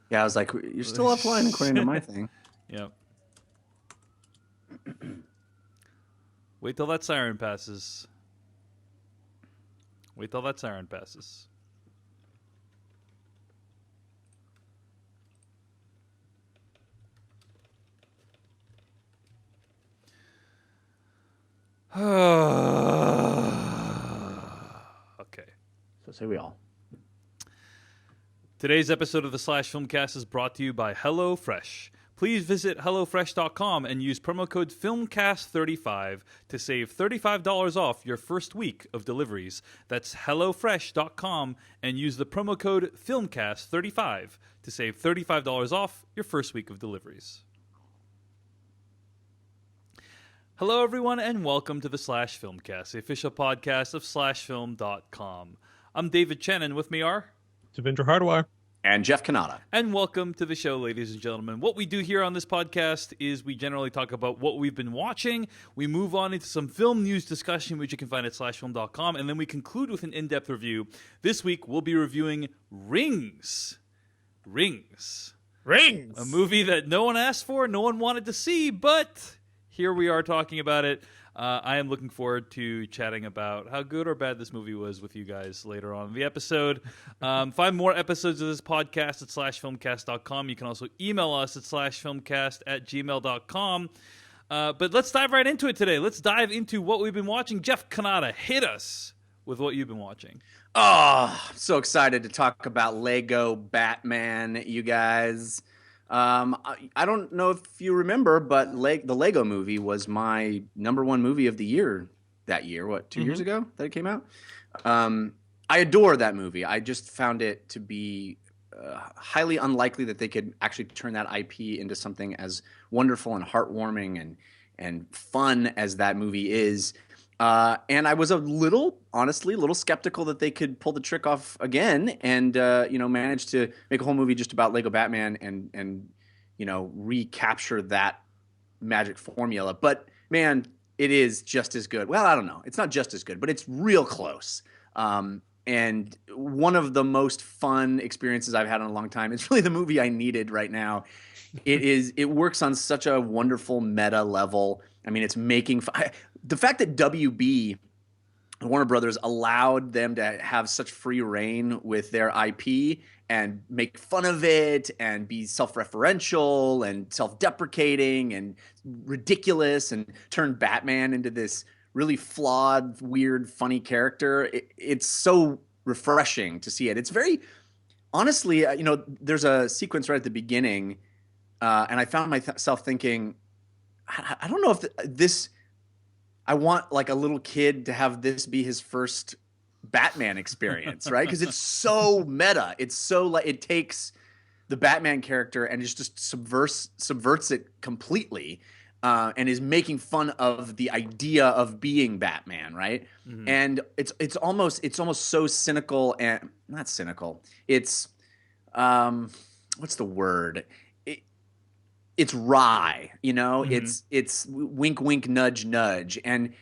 Yeah, I was like, you're still offline according to my thing. Yep. Wait till that siren passes. Wait till that siren passes. Okay. So say we all. Today's episode of the Slash Filmcast is brought to you by HelloFresh. Please visit HelloFresh.com and use promo code FilmCast35 to save $35 off your first week of deliveries. That's HelloFresh.com and use the promo code FilmCast35 to save $35 off your first week of deliveries. Hello, everyone, and welcome to the Slash Filmcast, the official podcast of SlashFilm.com. I'm David Chen, and with me are... Devendra Hardwar. And Jeff Kanata. And welcome to the show, ladies and gentlemen. What we do here on this podcast is we generally talk about what we've been watching. We move on into some film news discussion, which you can find at slashfilm.com, and then we conclude with an in-depth review. This week, we'll be reviewing Rings. Rings. A movie that no one asked for, no one wanted to see, but here we are talking about it. I am looking forward to chatting about how good or bad this movie was with you guys later on in the episode. Find more episodes of this podcast at slashfilmcast.com. You can also email us at slashfilmcast@gmail.com. But let's dive right into it today. Let's dive into what we've been watching. Jeff Kanata, hit us with what you've been watching. Oh, I'm so excited to talk about Lego Batman, you guys. I don't know if you remember, but the Lego movie was my #1 movie of the year that year. What, 2 years ago that it came out? I adore that movie. I just found it to be highly unlikely that they could actually turn that IP into something as wonderful and heartwarming and fun as that movie is. And I was honestly, a little skeptical that they could pull the trick off again and, manage to make a whole movie just about Lego Batman and recapture that magic formula. But man, it is just as good. Well, I don't know. It's not just as good, but it's real close. And one of the most fun experiences I've had in a long time. It's really the movie I needed right now. It works on such a wonderful meta level. I mean, it's making the fact that WB, Warner Brothers, allowed them to have such free reign with their IP and make fun of it and be self-referential and self-deprecating and ridiculous and turn Batman into this really flawed, weird, funny character. It's so refreshing to see it. It's very, honestly, there's a sequence right at the beginning, and I found myself thinking, I don't know if this. I want like a little kid to have this be his first Batman experience, right? Because it's so meta. It's so like it takes the Batman character and just subverts it completely, and is making fun of the idea of being Batman, right? Mm-hmm. And it's almost so cynical and not cynical. It's what's the word? It's wry, mm-hmm. It's wink, wink, nudge, nudge. And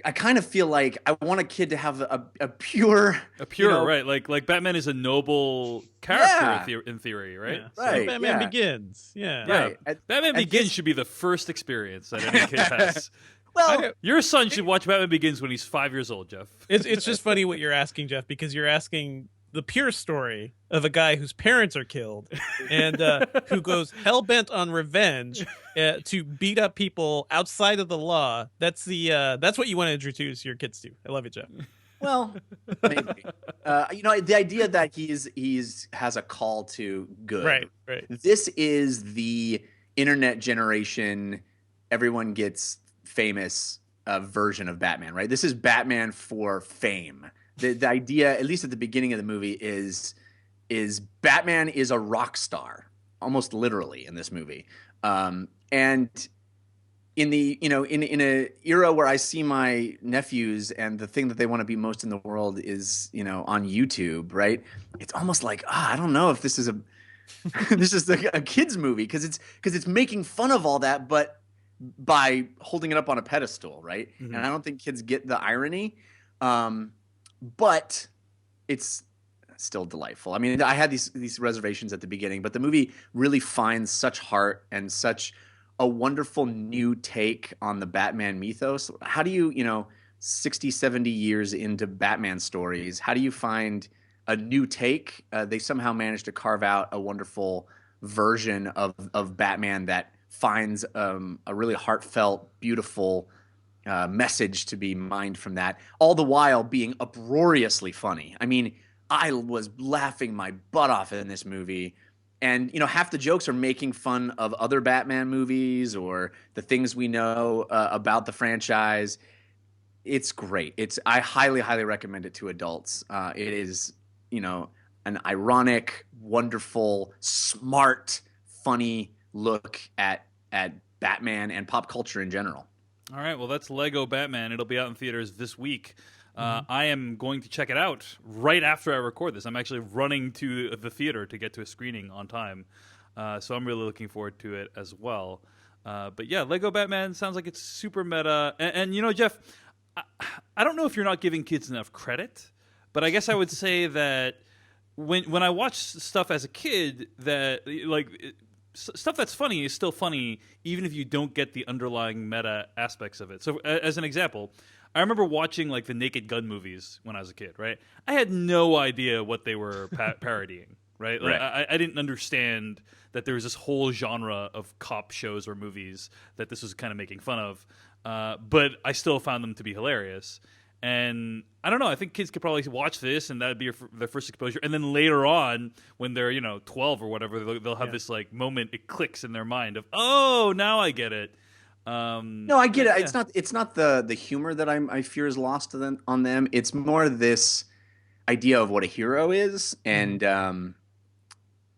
I kind of feel like I want a kid to have a pure, right? Like Batman is a noble character in theory, right? Yeah. Right. So Batman Begins. Yeah. Right. Batman Begins should be the first experience that any kid has. Well, your son should watch Batman Begins when he's 5 years old, Jeff. It's just funny what you're asking, Jeff, because you're asking the pure story of a guy whose parents are killed and who goes hell-bent on revenge to beat up people outside of the law. That's what you want to introduce your kids to. I love it, Jeff. Well, maybe. The idea that he's has a call to good. Right. This is the internet generation, everyone gets famous version of Batman, right? This is Batman for fame. The idea, at least at the beginning of the movie, is Batman is a rock star, almost literally in this movie. And in the in a era where I see my nephews and the thing that they want to be most in the world is on YouTube, right? It's almost like I don't know if this is a kids movie because it's making fun of all that, but by holding it up on a pedestal, right? Mm-hmm. And I don't think kids get the irony. But it's still delightful. I mean, I had these reservations at the beginning, but the movie really finds such heart and such a wonderful new take on the Batman mythos. How do you, 60, 70 years into Batman stories, how do you find a new take? They somehow managed to carve out a wonderful version of Batman that finds a really heartfelt, beautiful message to be mined from that, all the while being uproariously funny. I mean, I was laughing my butt off in this movie. And, half the jokes are making fun of other Batman movies or the things we know about the franchise. It's great. I highly, highly recommend it to adults. It is, an ironic, wonderful, smart, funny look at Batman and pop culture in general. All right, well, that's Lego Batman. It'll be out in theaters this week. I am going to check it out right after I record this. I'm actually running to the theater to get to a screening on time. So I'm really looking forward to it as well. But yeah, Lego Batman sounds like it's super meta. And Jeff, I don't know if you're not giving kids enough credit, but I guess I would say that when I watched stuff as a kid, that stuff that's funny is still funny, even if you don't get the underlying meta aspects of it. So, as an example, I remember watching the Naked Gun movies when I was a kid. Right, I had no idea what they were parodying. Right, I didn't understand that there was this whole genre of cop shows or movies that this was kind of making fun of. But I still found them to be hilarious. And I don't know. I think kids could probably watch this, and that'd be their first exposure. And then later on, when they're 12 or whatever, they'll have this moment. It clicks in their mind of, oh, now I get it. No, I get it. Yeah. It's not the humor that I fear is lost on them. It's more this idea of what a hero is, and I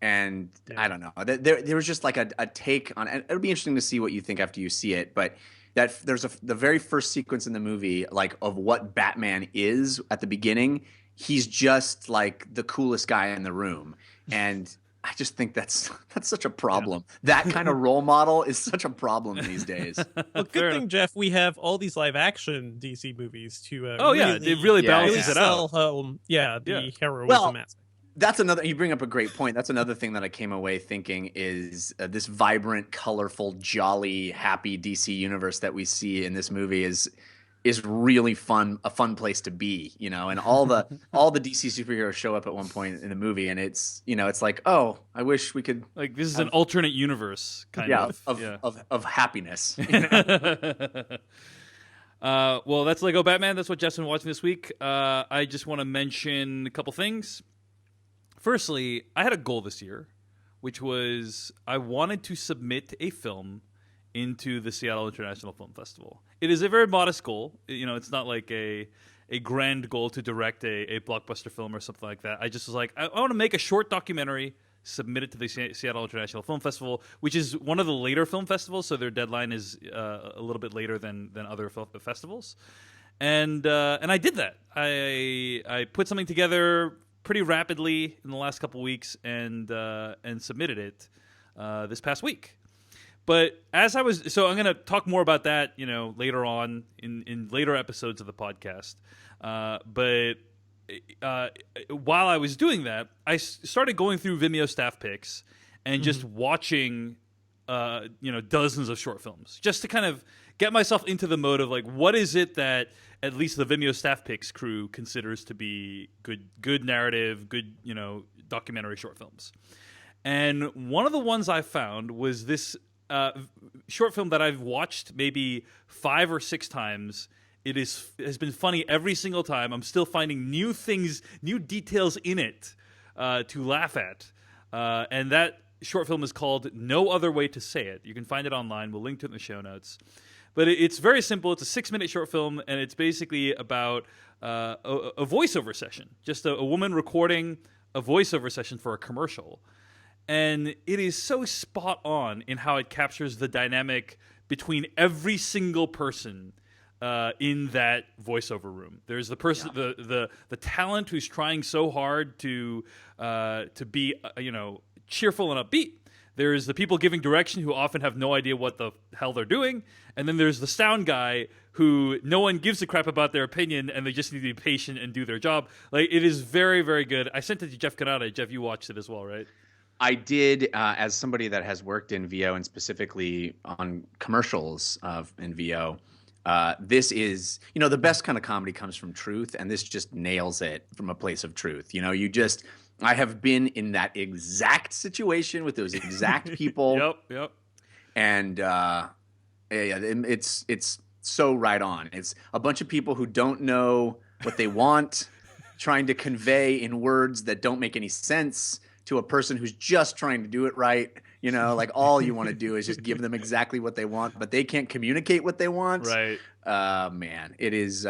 don't know. There was just a take on it. It'll be interesting to see what you think after you see it, but. That there's the very first sequence in the movie, of what Batman is at the beginning. He's just the coolest guy in the room, and I just think that's such a problem. Yeah. That kind of role model is such a problem these days. Well, good thing, Jeff, we have all these live action DC movies to. It really balances it out. The heroism aspect. That's another. You bring up a great point. That's another thing that I came away thinking is this vibrant, colorful, jolly, happy DC universe that we see in this movie is really fun. A fun place to be, And all the DC superheroes show up at one point in the movie, and it's it's oh, I wish we could this is an alternate universe kind of happiness. Well, that's Lego Batman. That's what Jeff's been watching this week. I just want to mention a couple things. Firstly, I had a goal this year, which was I wanted to submit a film into the Seattle International Film Festival. It is a very modest goal. It's not like a grand goal to direct a blockbuster film or something like that. I just was I want to make a short documentary, submit it to the Seattle International Film Festival, which is one of the later film festivals, so their deadline is a little bit later than other festivals. And I did that. I put something together pretty rapidly in the last couple weeks and submitted it this past week. But as I'm going to talk more about that, later on in later episodes of the podcast. But while I was doing that, I started going through Vimeo staff picks and just watching, dozens of short films, just to kind of get myself into the mode of what is it that at least the Vimeo staff picks crew considers to be good narrative, good, documentary short films. And one of the ones I found was this short film that I've watched maybe 5 or 6 times. It has been funny every single time. I'm still finding new things, new details in it to laugh at. And that short film is called No Other Way to Say It. You can find it online. We'll link to it in the show notes. But it's very simple. It's a 6-minute short film, and it's basically about a voiceover session. Just a woman recording a voiceover session for a commercial. And it is so spot on in how it captures the dynamic between every single person in that voiceover room. There's the person, the talent who's trying so hard to be cheerful and upbeat. There's the people giving direction who often have no idea what the hell they're doing, and then there's the sound guy who no one gives a crap about their opinion, and they just need to be patient and do their job. Like, it is very, very good. I sent it to Jeff Canada. Jeff, you watched it as well, right? I did, as somebody that has worked in VO and specifically on commercials in VO. This is, the best kind of comedy comes from truth, and this just nails it from a place of truth. I have been in that exact situation with those exact people. Yep. And it's so right on. It's a bunch of people who don't know what they want, trying to convey in words that don't make any sense to a person who's just trying to do it right. Like all you want to do is just give them exactly what they want, but they can't communicate what they want. Right. Man, it is.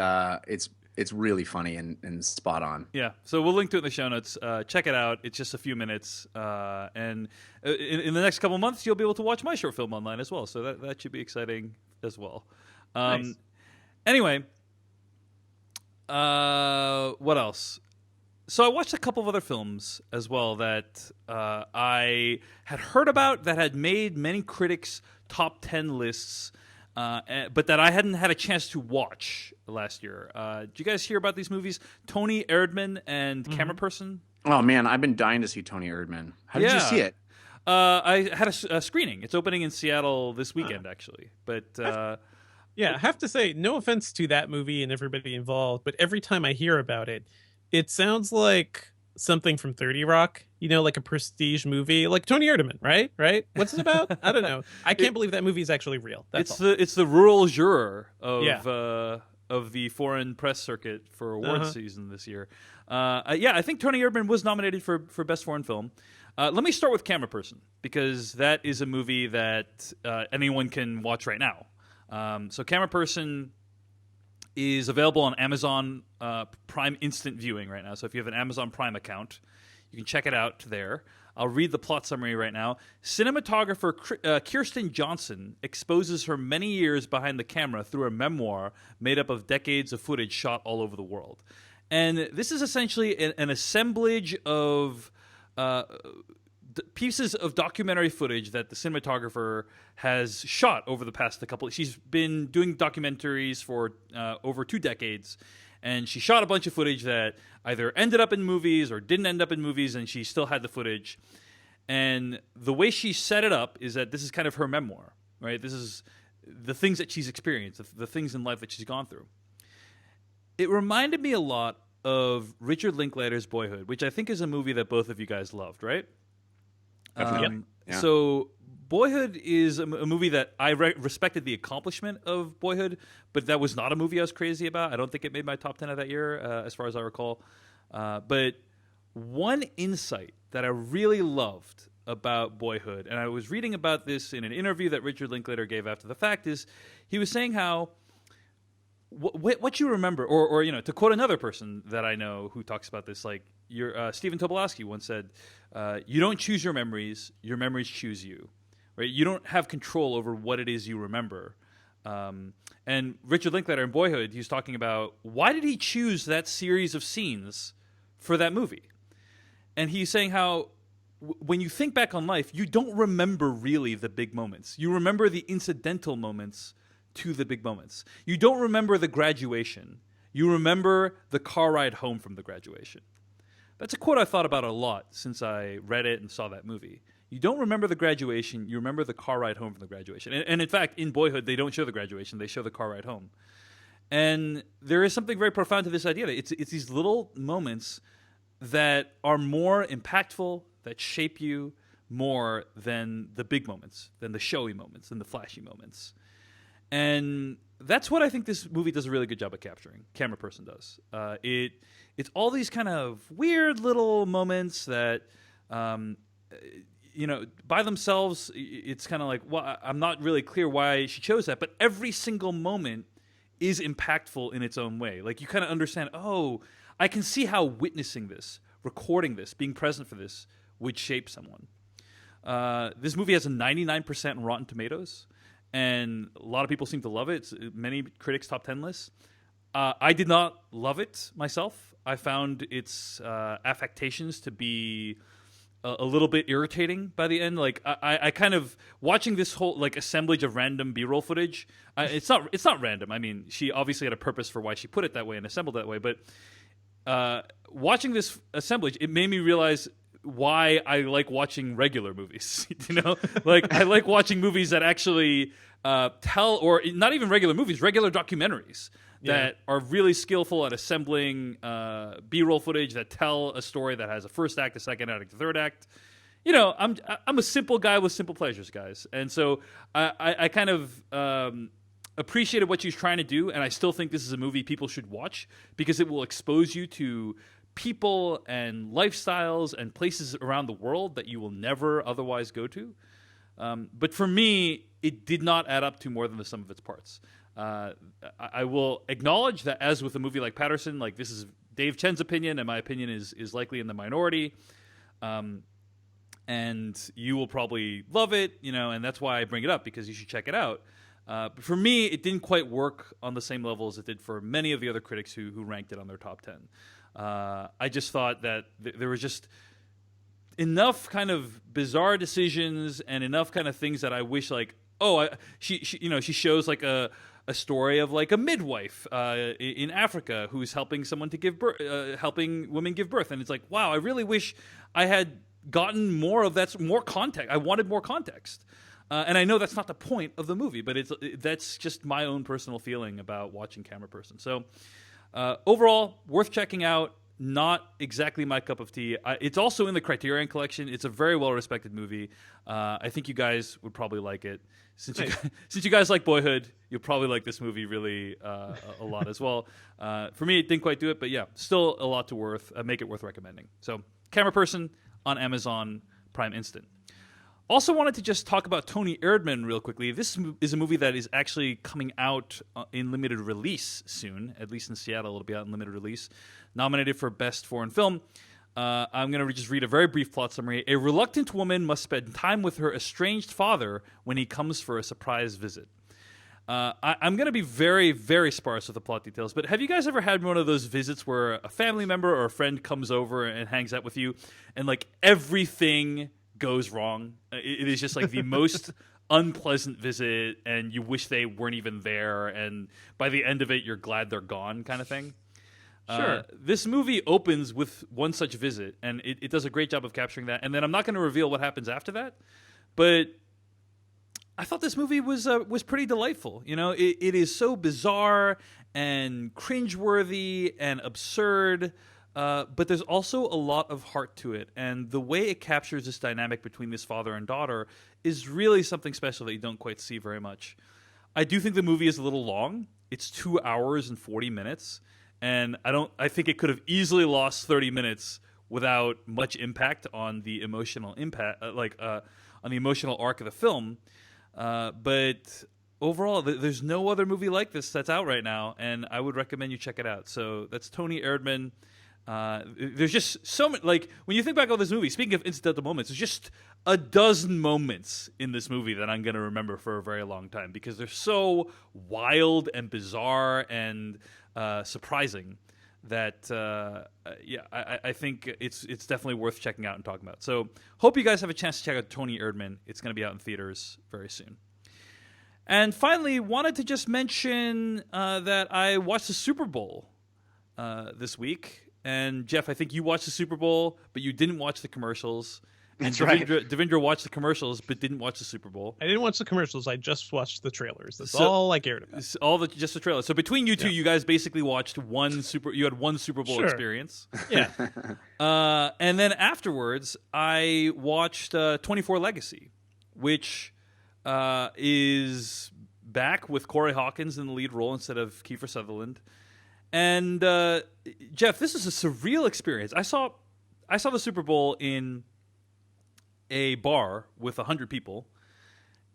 It's really funny and spot on. Yeah. So we'll link to it in the show notes. Check it out. It's just a few minutes. And in the next couple of months, you'll be able to watch my short film online as well. So that should be exciting as well. Nice. Anyway, what else? So I watched a couple of other films as well that I had heard about that had made many critics' top 10 lists, but that I hadn't had a chance to watch last year. Did you guys hear about these movies? Tony Erdmann and Camera Person? Oh, man, I've been dying to see Tony Erdmann. How did you see it? I had a screening. It's opening in Seattle this weekend, actually. But yeah, I have to say, no offense to that movie and everybody involved, but every time I hear about it, it sounds like something from 30 Rock, like a prestige movie, like Tony Erdmann, right? What's it about? I don't know. I can't believe that movie is actually real. It's the rural juror of the foreign press circuit for awards season this year. I think Tony Erdmann was nominated for best foreign film. Let me start with Camera Person, because that is a movie that anyone can watch right now. So Camera Person is available on Amazon Prime Instant Viewing right now. So if you have an Amazon Prime account, you can check it out there. I'll read the plot summary right now. Cinematographer Kirsten Johnson exposes her many years behind the camera through a memoir made up of decades of footage shot all over the world. And this is essentially an assemblage of pieces of documentary footage that the cinematographer has shot over the past couple. She's been doing documentaries for over 2 decades, and she shot a bunch of footage that either ended up in movies or didn't end up in movies, and she still had the footage. And the way she set it up is that this is kind of her memoir, right? This is the things that she's experienced, the things in life that she's gone through. It reminded me a lot of Richard Linklater's Boyhood, which I think is a movie that both of you guys loved, right? Yeah. So Boyhood is a movie that I respected the accomplishment of Boyhood, but that was not a movie I was crazy about. I don't think it made my top 10 of that year, as far as I recall. But one insight that I really loved about Boyhood, and I was reading about this in an interview that Richard Linklater gave after the fact, is he was saying how what you remember, or to quote another person that I know who talks about this, like Stephen Tobolowsky once said, "You don't choose your memories choose you." Right? You don't have control over what it is you remember. And Richard Linklater in Boyhood, he's talking about why did he choose that series of scenes for that movie, and he's saying how when you think back on life, you don't remember really the big moments. You remember the incidental moments to the big moments. You don't remember the graduation. You remember the car ride home from the graduation. That's a quote I thought about a lot since I read it and saw that movie. You don't remember the graduation. You remember the car ride home from the graduation. And in fact, in Boyhood, they don't show the graduation. They show the car ride home. And there is something very profound to this idea that it's these little moments that are more impactful, that shape you more than the big moments, than the showy moments, than the flashy moments. And that's what I think this movie does a really good job of capturing. Camera Person does. It's all these kind of weird little moments that, by themselves, it's kind of like, well, I'm not really clear why she chose that, but every single moment is impactful in its own way. Like, you kind of understand, oh, I can see how witnessing this, recording this, being present for this would shape someone. This movie has a 99% in Rotten Tomatoes, and a lot of people seem to love it. It's many critics' top 10 lists. I did not love it myself. I found its affectations to be a little bit irritating by the end. Like I kind of watching this whole like assemblage of random B-roll footage. It's not random. I mean, she obviously had a purpose for why she put it that way and assembled it that way. But watching this assemblage, it made me realize why I like watching regular movies. Like I like watching movies that actually tell, or not even regular movies, regular documentaries. That are really skillful at assembling B-roll footage that tell a story that has a first act, a second act, a third act. I'm a simple guy with simple pleasures, guys, and so I kind of appreciated what she's trying to do, and I still think this is a movie people should watch because it will expose you to people and lifestyles and places around the world that you will never otherwise go to. But for me, it did not add up to more than the sum of its parts. I will acknowledge that, as with a movie like Patterson, like this is Dave Chen's opinion, and my opinion is likely in the minority. And you will probably love it, and that's why I bring it up, because you should check it out. But for me, it didn't quite work on the same level as it did for many of the other critics who ranked it on their top 10. I just thought that there was just enough kind of bizarre decisions and enough kind of things that I wish, like, she shows like a story of like a midwife in Africa who's helping someone to give birth, helping women give birth, and it's like, wow, I really wish I had gotten more of that, more context. I wanted more context, and I know that's not the point of the movie, but that's just my own personal feeling about watching Camera Person. So overall, worth checking out. Not exactly my cup of tea. It's also in the Criterion Collection. It's a very well-respected movie. I think you guys would probably like it. Since you guys like Boyhood, you'll probably like this movie really a lot as well. For me, it didn't quite do it, but yeah, still a lot to make it worth recommending. So, Camera Person on Amazon Prime Instant. Also wanted to just talk about Tony Erdmann real quickly. This is a movie that is actually coming out in limited release soon. At least in Seattle, it'll be out in limited release. Nominated for Best Foreign Film. I'm going to just read a very brief plot summary. A reluctant woman must spend time with her estranged father when he comes for a surprise visit. I'm going to be very, very sparse with the plot details, but have you guys ever had one of those visits where a family member or a friend comes over and hangs out with you, and like everything goes wrong? It is just like the most unpleasant visit, and you wish they weren't even there, and by the end of it, you're glad they're gone, kind of thing. Sure. This movie opens with one such visit, and it does a great job of capturing that. And then I'm not going to reveal what happens after that, but I thought this movie was pretty delightful. It is so bizarre and cringeworthy and absurd, but there's also a lot of heart to it. And the way it captures this dynamic between this father and daughter is really something special that you don't quite see very much. I do think the movie is a little long. It's 2 hours and 40 minutes. And I think it could have easily lost 30 minutes without much impact on the emotional impact, on the emotional arc of the film. But overall, there's no other movie like this that's out right now, and I would recommend you check it out. So that's Tony Erdmann. There's just so many, like, when you think back on this movie, speaking of incidental moments, there's just a dozen moments in this movie that I'm going to remember for a very long time because they're so wild and bizarre and surprising that I think it's definitely worth checking out and talking about. So hope you guys have a chance to check out Tony Erdmann. It's going to be out in theaters very soon. And finally, wanted to just mention that I watched the Super Bowl this week. And Jeff, I think you watched the Super Bowl, but you didn't watch the commercials. And That's right. Devindra watched the commercials, but didn't watch the Super Bowl. I didn't watch the commercials. I just watched the trailers. That's all I cared about. Just the trailer. So between you two, you guys basically watched you had one Super Bowl experience. Yeah. And then afterwards, I watched 24 Legacy, which is back with Corey Hawkins in the lead role instead of Kiefer Sutherland. And Jeff, this is a surreal experience. I saw the Super Bowl in a bar with 100 people,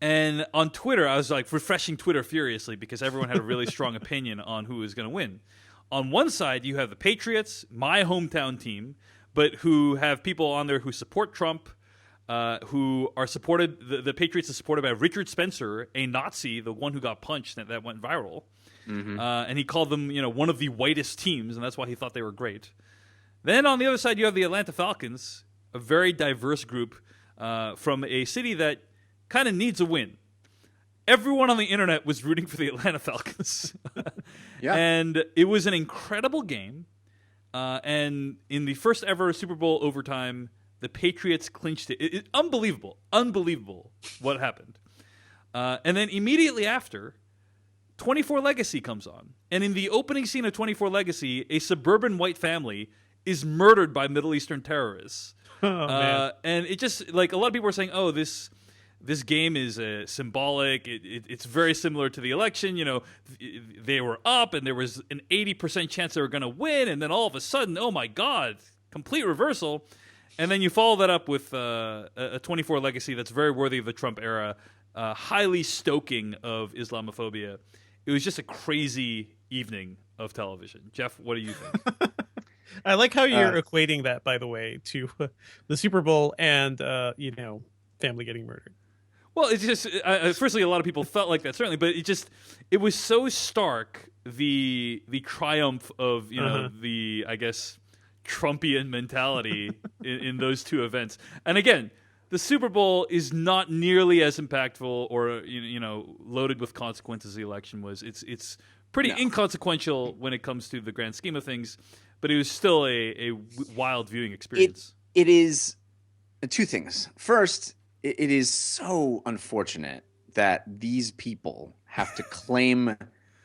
and on Twitter, I was like refreshing Twitter furiously because everyone had a really strong opinion on who was going to win. On one side, you have the Patriots, my hometown team, but who have people on there who support Trump, who are supported. The Patriots are supported by Richard Spencer, a Nazi, the one who got punched that went viral. Mm-hmm. And he called them, one of the whitest teams, and that's why he thought they were great. Then on the other side, you have the Atlanta Falcons, a very diverse group from a city that kind of needs a win. Everyone on the internet was rooting for the Atlanta Falcons. Yeah. And it was an incredible game. And in the first ever Super Bowl overtime, the Patriots clinched it. Unbelievable. Unbelievable what happened. And then immediately after, 24 Legacy comes on. And in the opening scene of 24 Legacy, a suburban white family is murdered by Middle Eastern terrorists. Oh, man. And it just, like, a lot of people are saying, oh, this game is symbolic. It's very similar to the election. You know, they were up and there was an 80% chance they were going to win. And then all of a sudden, oh my God, complete reversal. And then you follow that up with a 24 Legacy that's very worthy of the Trump era, highly stoking of Islamophobia. It was just a crazy evening of television. Jeff, what do you think? I like how you're equating that, by the way, to the Super Bowl and, family getting murdered. Well, it's just firstly, a lot of people felt like that, certainly, but it was so stark, the triumph of the, I guess, Trumpian mentality in those two events. And again, the Super Bowl is not nearly as impactful or loaded with consequences as the election was. It's pretty inconsequential when it comes to the grand scheme of things, but it was still a wild viewing experience. It is two things. First, it is so unfortunate that these people have to claim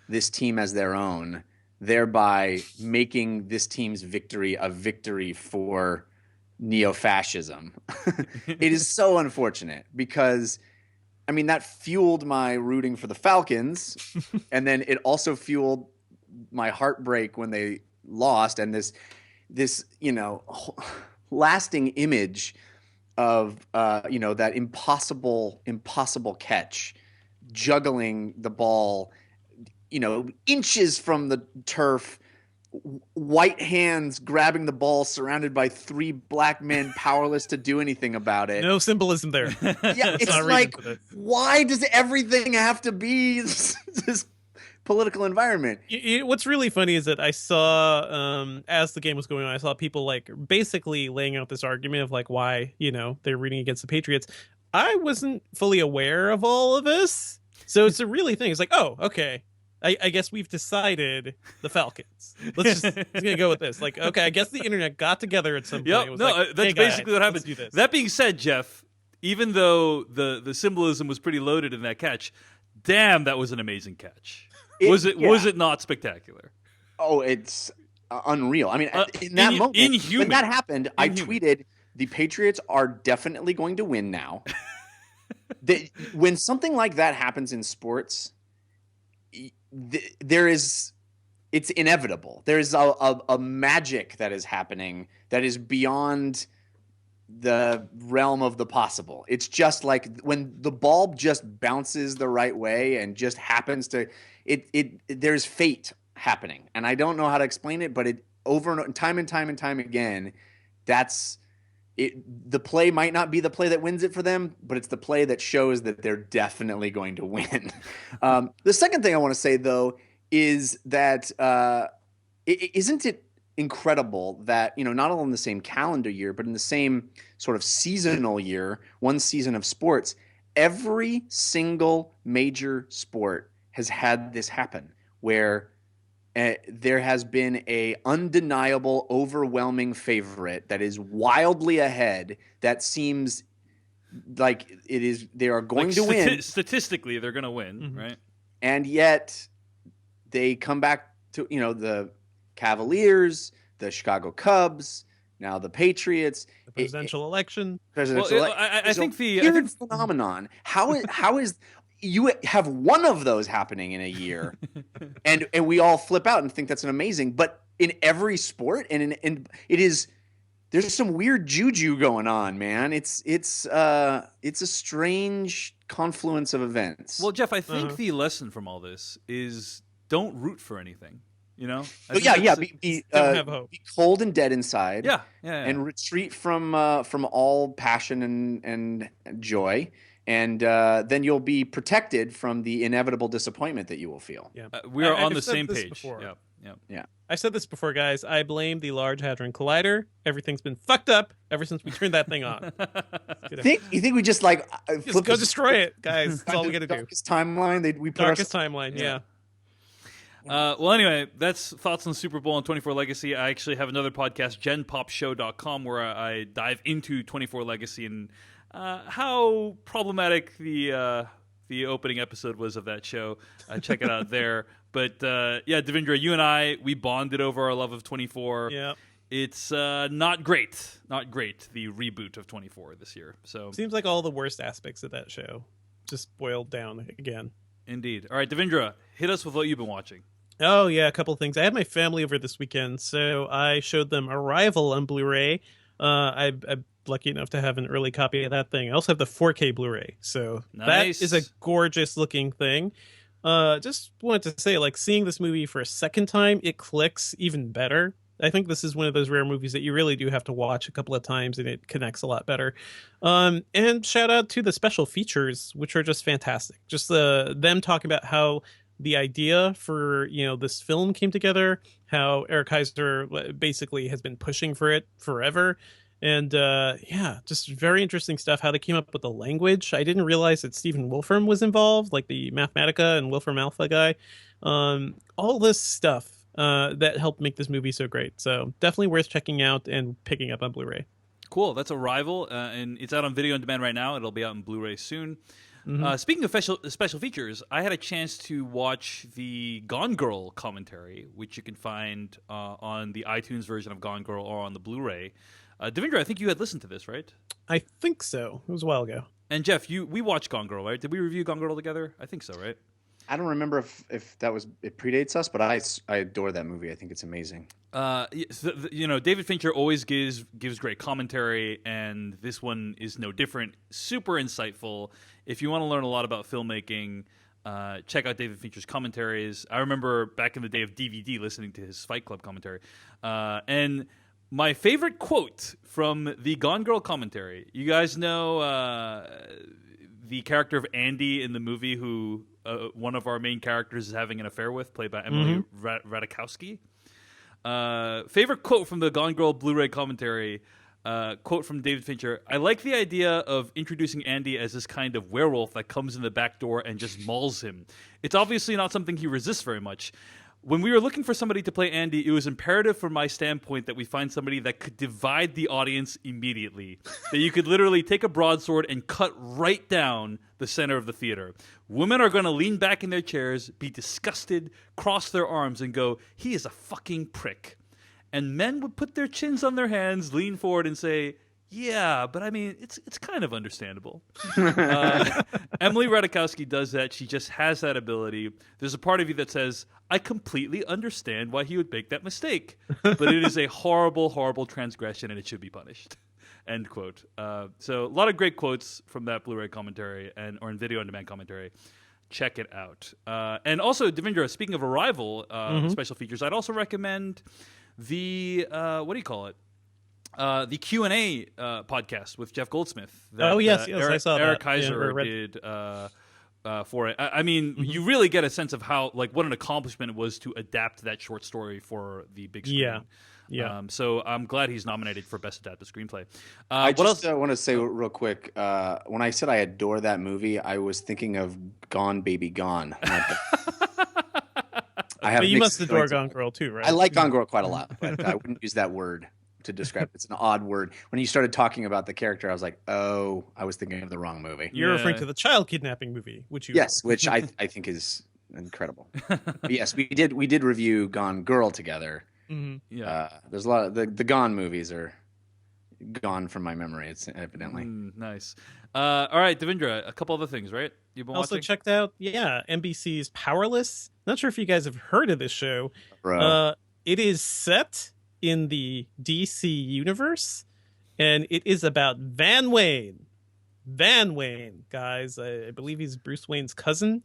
this team as their own, thereby making this team's victory a victory for neo-fascism. It is so unfortunate because, I mean, that fueled my rooting for the Falcons, and then it also fueled my heartbreak when they lost, and this lasting image of that impossible catch, juggling the ball, inches from the turf, white hands grabbing the ball, surrounded by three black men, powerless to do anything about it. No symbolism there. Yeah, it's like, why does everything have to be this political environment? What's really funny is that I saw, as the game was going on, I saw people like basically laying out this argument of like why they're rooting against the Patriots. I wasn't fully aware of all of this, so it's a really thing. It's like, oh, okay. I guess we've decided the Falcons. Let's gonna go with this. Like, okay, I guess the internet got together at some point. Yep, It was that's hey, basically what happened. Let's do this. That being said, Jeff, even though the symbolism was pretty loaded in that catch, damn, that was an amazing catch. Was it not spectacular? Oh, it's unreal. I mean, in that moment, when that happened, I tweeted, the Patriots are definitely going to win now. When something like that happens in sports, it's inevitable. There's a magic that is happening that is beyond the realm of the possible. It's just like when the ball just bounces the right way and just happens to there's fate happening. And I don't know how to explain it, but it over and time again, that's it. The play might not be the play that wins it for them, but it's the play that shows that they're definitely going to win. The second thing I want to say, though, is that isn't it incredible that, not only in the same calendar year, but in the same sort of seasonal year, one season of sports, every single major sport has had this happen where there has been a undeniable, overwhelming favorite that is wildly ahead, that seems like they are going to win. Statistically, they're going to win, right? And yet they come back to, the Cavaliers, the Chicago Cubs, now the Patriots. The presidential election. I think the weird phenomenon. How is you have one of those happening in a year, and we all flip out and think that's an amazing. But in every sport, and there's some weird juju going on, man. It's a strange confluence of events. Well, Jeff, I think the lesson from all this is don't root for anything. Be cold and dead inside. Yeah. And retreat from all passion and joy, and then you'll be protected from the inevitable disappointment that you will feel. Yeah, we are on the same page. Before. Yeah. Yeah. Yeah. I said this before, guys. I blame the Large Hadron Collider. Everything's been fucked up ever since we turned that thing on. You think we just like Just flip go the destroy it, guys. That's all we got to do. darkest timeline? We put Darkest ourselves. timeline, yeah. Well, anyway, that's thoughts on Super Bowl and 24 Legacy. I actually have another podcast, genpopshow.com, where I dive into 24 Legacy and how problematic the opening episode was of that show. Check it out there. But yeah, Devindra, you and we bonded over our love of 24. Yeah. It's not great, the reboot of 24 this year. So Seems like all the worst aspects of that show just boiled down again. Indeed. All right, Devindra, hit us with what you've been watching. Oh, yeah, a couple things. I had my family over this weekend, so I showed them Arrival on Blu-ray. I'm lucky enough to have an early copy of that thing. I also have the 4K Blu-ray, so Nice. that is a gorgeous-looking thing. Just wanted to say, like, seeing this movie for a second time, it clicks even better. I think this is one of those rare movies that you really do have to watch a couple of times, and it connects a lot better. And shout out to the special features, which are just fantastic. Just them talking about how the idea for this film came together, how Eric Heiser basically has been pushing for it forever, and yeah, just very interesting stuff. How they came up with the language. I didn't realize that Stephen Wolfram was involved, like the Mathematica and Wolfram Alpha guy. All this stuff that helped make this movie so great. So definitely worth checking out and picking up on Blu-ray. Cool. That's Arrival, and it's out on video on demand right now. It'll be out on Blu-ray soon. Speaking of special features, I had a chance to watch the Gone Girl commentary, which you can find on the iTunes version of Gone Girl or on the Blu-ray. Devindra, I think you had listened to this, right? I think so. It was a while ago. And Jeff, we watched Gone Girl, right? Did we review Gone Girl together? I think so, right? I don't remember if it predates us, but I adore that movie. I think it's amazing. David Fincher always gives great commentary, and this one is no different. Super insightful. If you want to learn a lot about filmmaking, check out David Fincher's commentaries. I remember back in the day of DVD listening to his Fight Club commentary. And my favorite quote from the Gone Girl commentary, you guys know the character of Andy in the movie who one of our main characters is having an affair with, played by Emily Ratajkowski. Favorite quote from the Gone Girl Blu-ray commentary, quote from David Fincher: "I like the idea of introducing Andy as this kind of werewolf that comes in the back door and just mauls him. It's obviously not something he resists very much. When we were looking for somebody to play Andy, it was imperative from my standpoint that we find somebody that could divide the audience immediately. That you could literally take a broadsword and cut right down the center of the theater. Women are going to lean back in their chairs, be disgusted, cross their arms, and go, 'He is a fucking prick.' And men would put their chins on their hands, lean forward, and say, 'Yeah, but I mean, it's kind of understandable.'" Emily Ratajkowski does that. She just has that ability. There's a part of you that says, "I completely understand why he would make that mistake, but it is a horrible, horrible transgression, and it should be punished." End quote. So a lot of great quotes from that Blu-ray commentary or in video on demand commentary. Check it out. And also, Devindra, speaking of Arrival special features, I'd also recommend the what do you call it? The Q&A podcast with Jeff Goldsmith. That, yes, I saw Eric that. Heiser did for it. I mean, you really get a sense of how, like, what an accomplishment it was to adapt that short story for the big screen. Yeah. So I'm glad he's nominated for Best Adapted Screenplay. I just want to say real quick, when I said I adore that movie, I was thinking of Gone Baby Gone. But you must adore Gone Girl too, right? I like Gone Girl quite a lot, but I wouldn't use that word to describe it. It's an odd word. When you started talking about the character, I was like, oh, I was thinking of the wrong movie. You're referring to the child kidnapping movie, which you which I think is incredible. But yes, we did review Gone Girl together. Yeah, there's a lot of the Gone movies are gone from my memory. It's evidently nice. All right, Devindra, a couple other things, right? You've been also watching? Checked out, NBC's Powerless. Not sure if you guys have heard of this show. Bro. It is set in the DC universe, and it is about Van Wayne. Van Wayne, guys. I believe he's Bruce Wayne's cousin,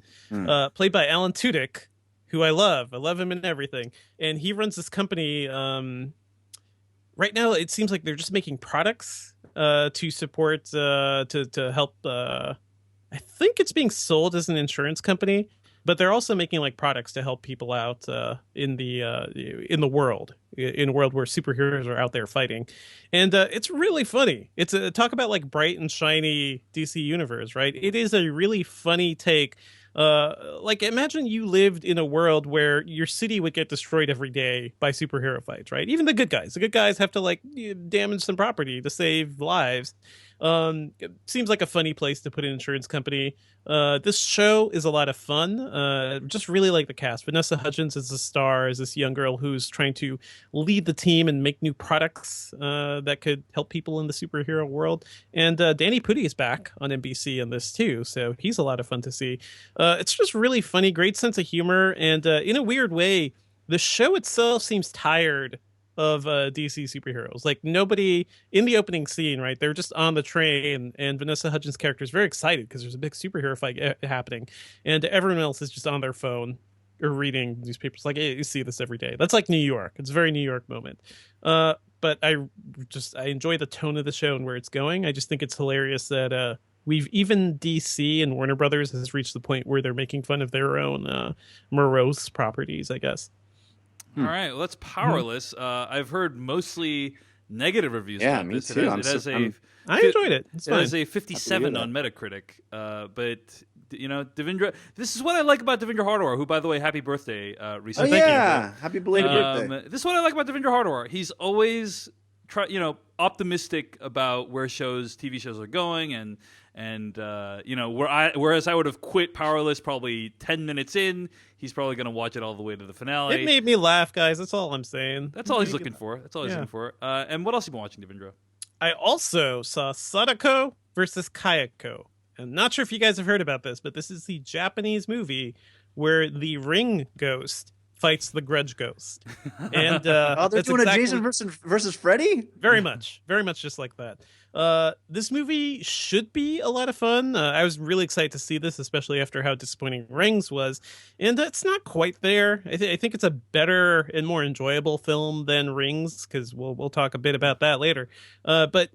played by Alan Tudyk, who I love. I love him in everything. And he runs this company. Right now, it seems like they're just making products to support, to help. I think it's being sold as an insurance company. but they're also making like products to help people out in the world, in a world where superheroes are out there fighting, and it's really funny. It's a talk about like bright and shiny DC universe, right? It is a really funny take. Like imagine you lived in a world where your city would get destroyed every day by superhero fights, right? Even the good guys. The good guys have to like damage some property to save lives. It seems like a funny place to put an insurance company. This show is a lot of fun. Just really like the cast. Vanessa Hudgens is the star, is this young girl who's trying to lead the team and make new products that could help people in the superhero world. And Danny Pudi is back on NBC in this too, so he's a lot of fun to see. It's just really funny, great sense of humor, and in a weird way, the show itself seems tired of DC superheroes. Like nobody in the opening scene, right? They're just on the train, and Vanessa Hudgens' character is very excited because there's a big superhero fight happening, and everyone else is just on their phone or reading newspapers. Like hey, you see this every day. That's like New York. It's a very New York moment. But I enjoy the tone of the show and where it's going. I just think it's hilarious that we've even DC and Warner Brothers has reached the point where they're making fun of their own morose properties, I guess. All right, well, that's Powerless. I've heard mostly negative reviews. Yeah, about me this. too. I enjoyed it. It has a 57 on Metacritic. But you know, Devindra. This is what I like about Devindra Hardawar, who, by the way, happy birthday recently. Oh yeah, happy belated birthday. This is what I like about Devindra Hardawar. He's always optimistic about where TV shows are going, and whereas I would have quit Powerless probably 10 minutes in, he's probably going to watch it all the way to the finale. It made me laugh, guys. That's all I'm saying. That's all he's looking for. And what else have you been watching, Devindra? I also saw Sadako versus Kayako. I'm not sure if you guys have heard about this, but this is the Japanese movie where the ring ghost fights the grudge ghost. And they're doing a Jason versus Freddy? Very much just like that. This movie should be a lot of fun. I was really excited to see this, especially after how disappointing Rings was. And it's not quite there. I think it's a better and more enjoyable film than Rings, because we'll talk a bit about that later. But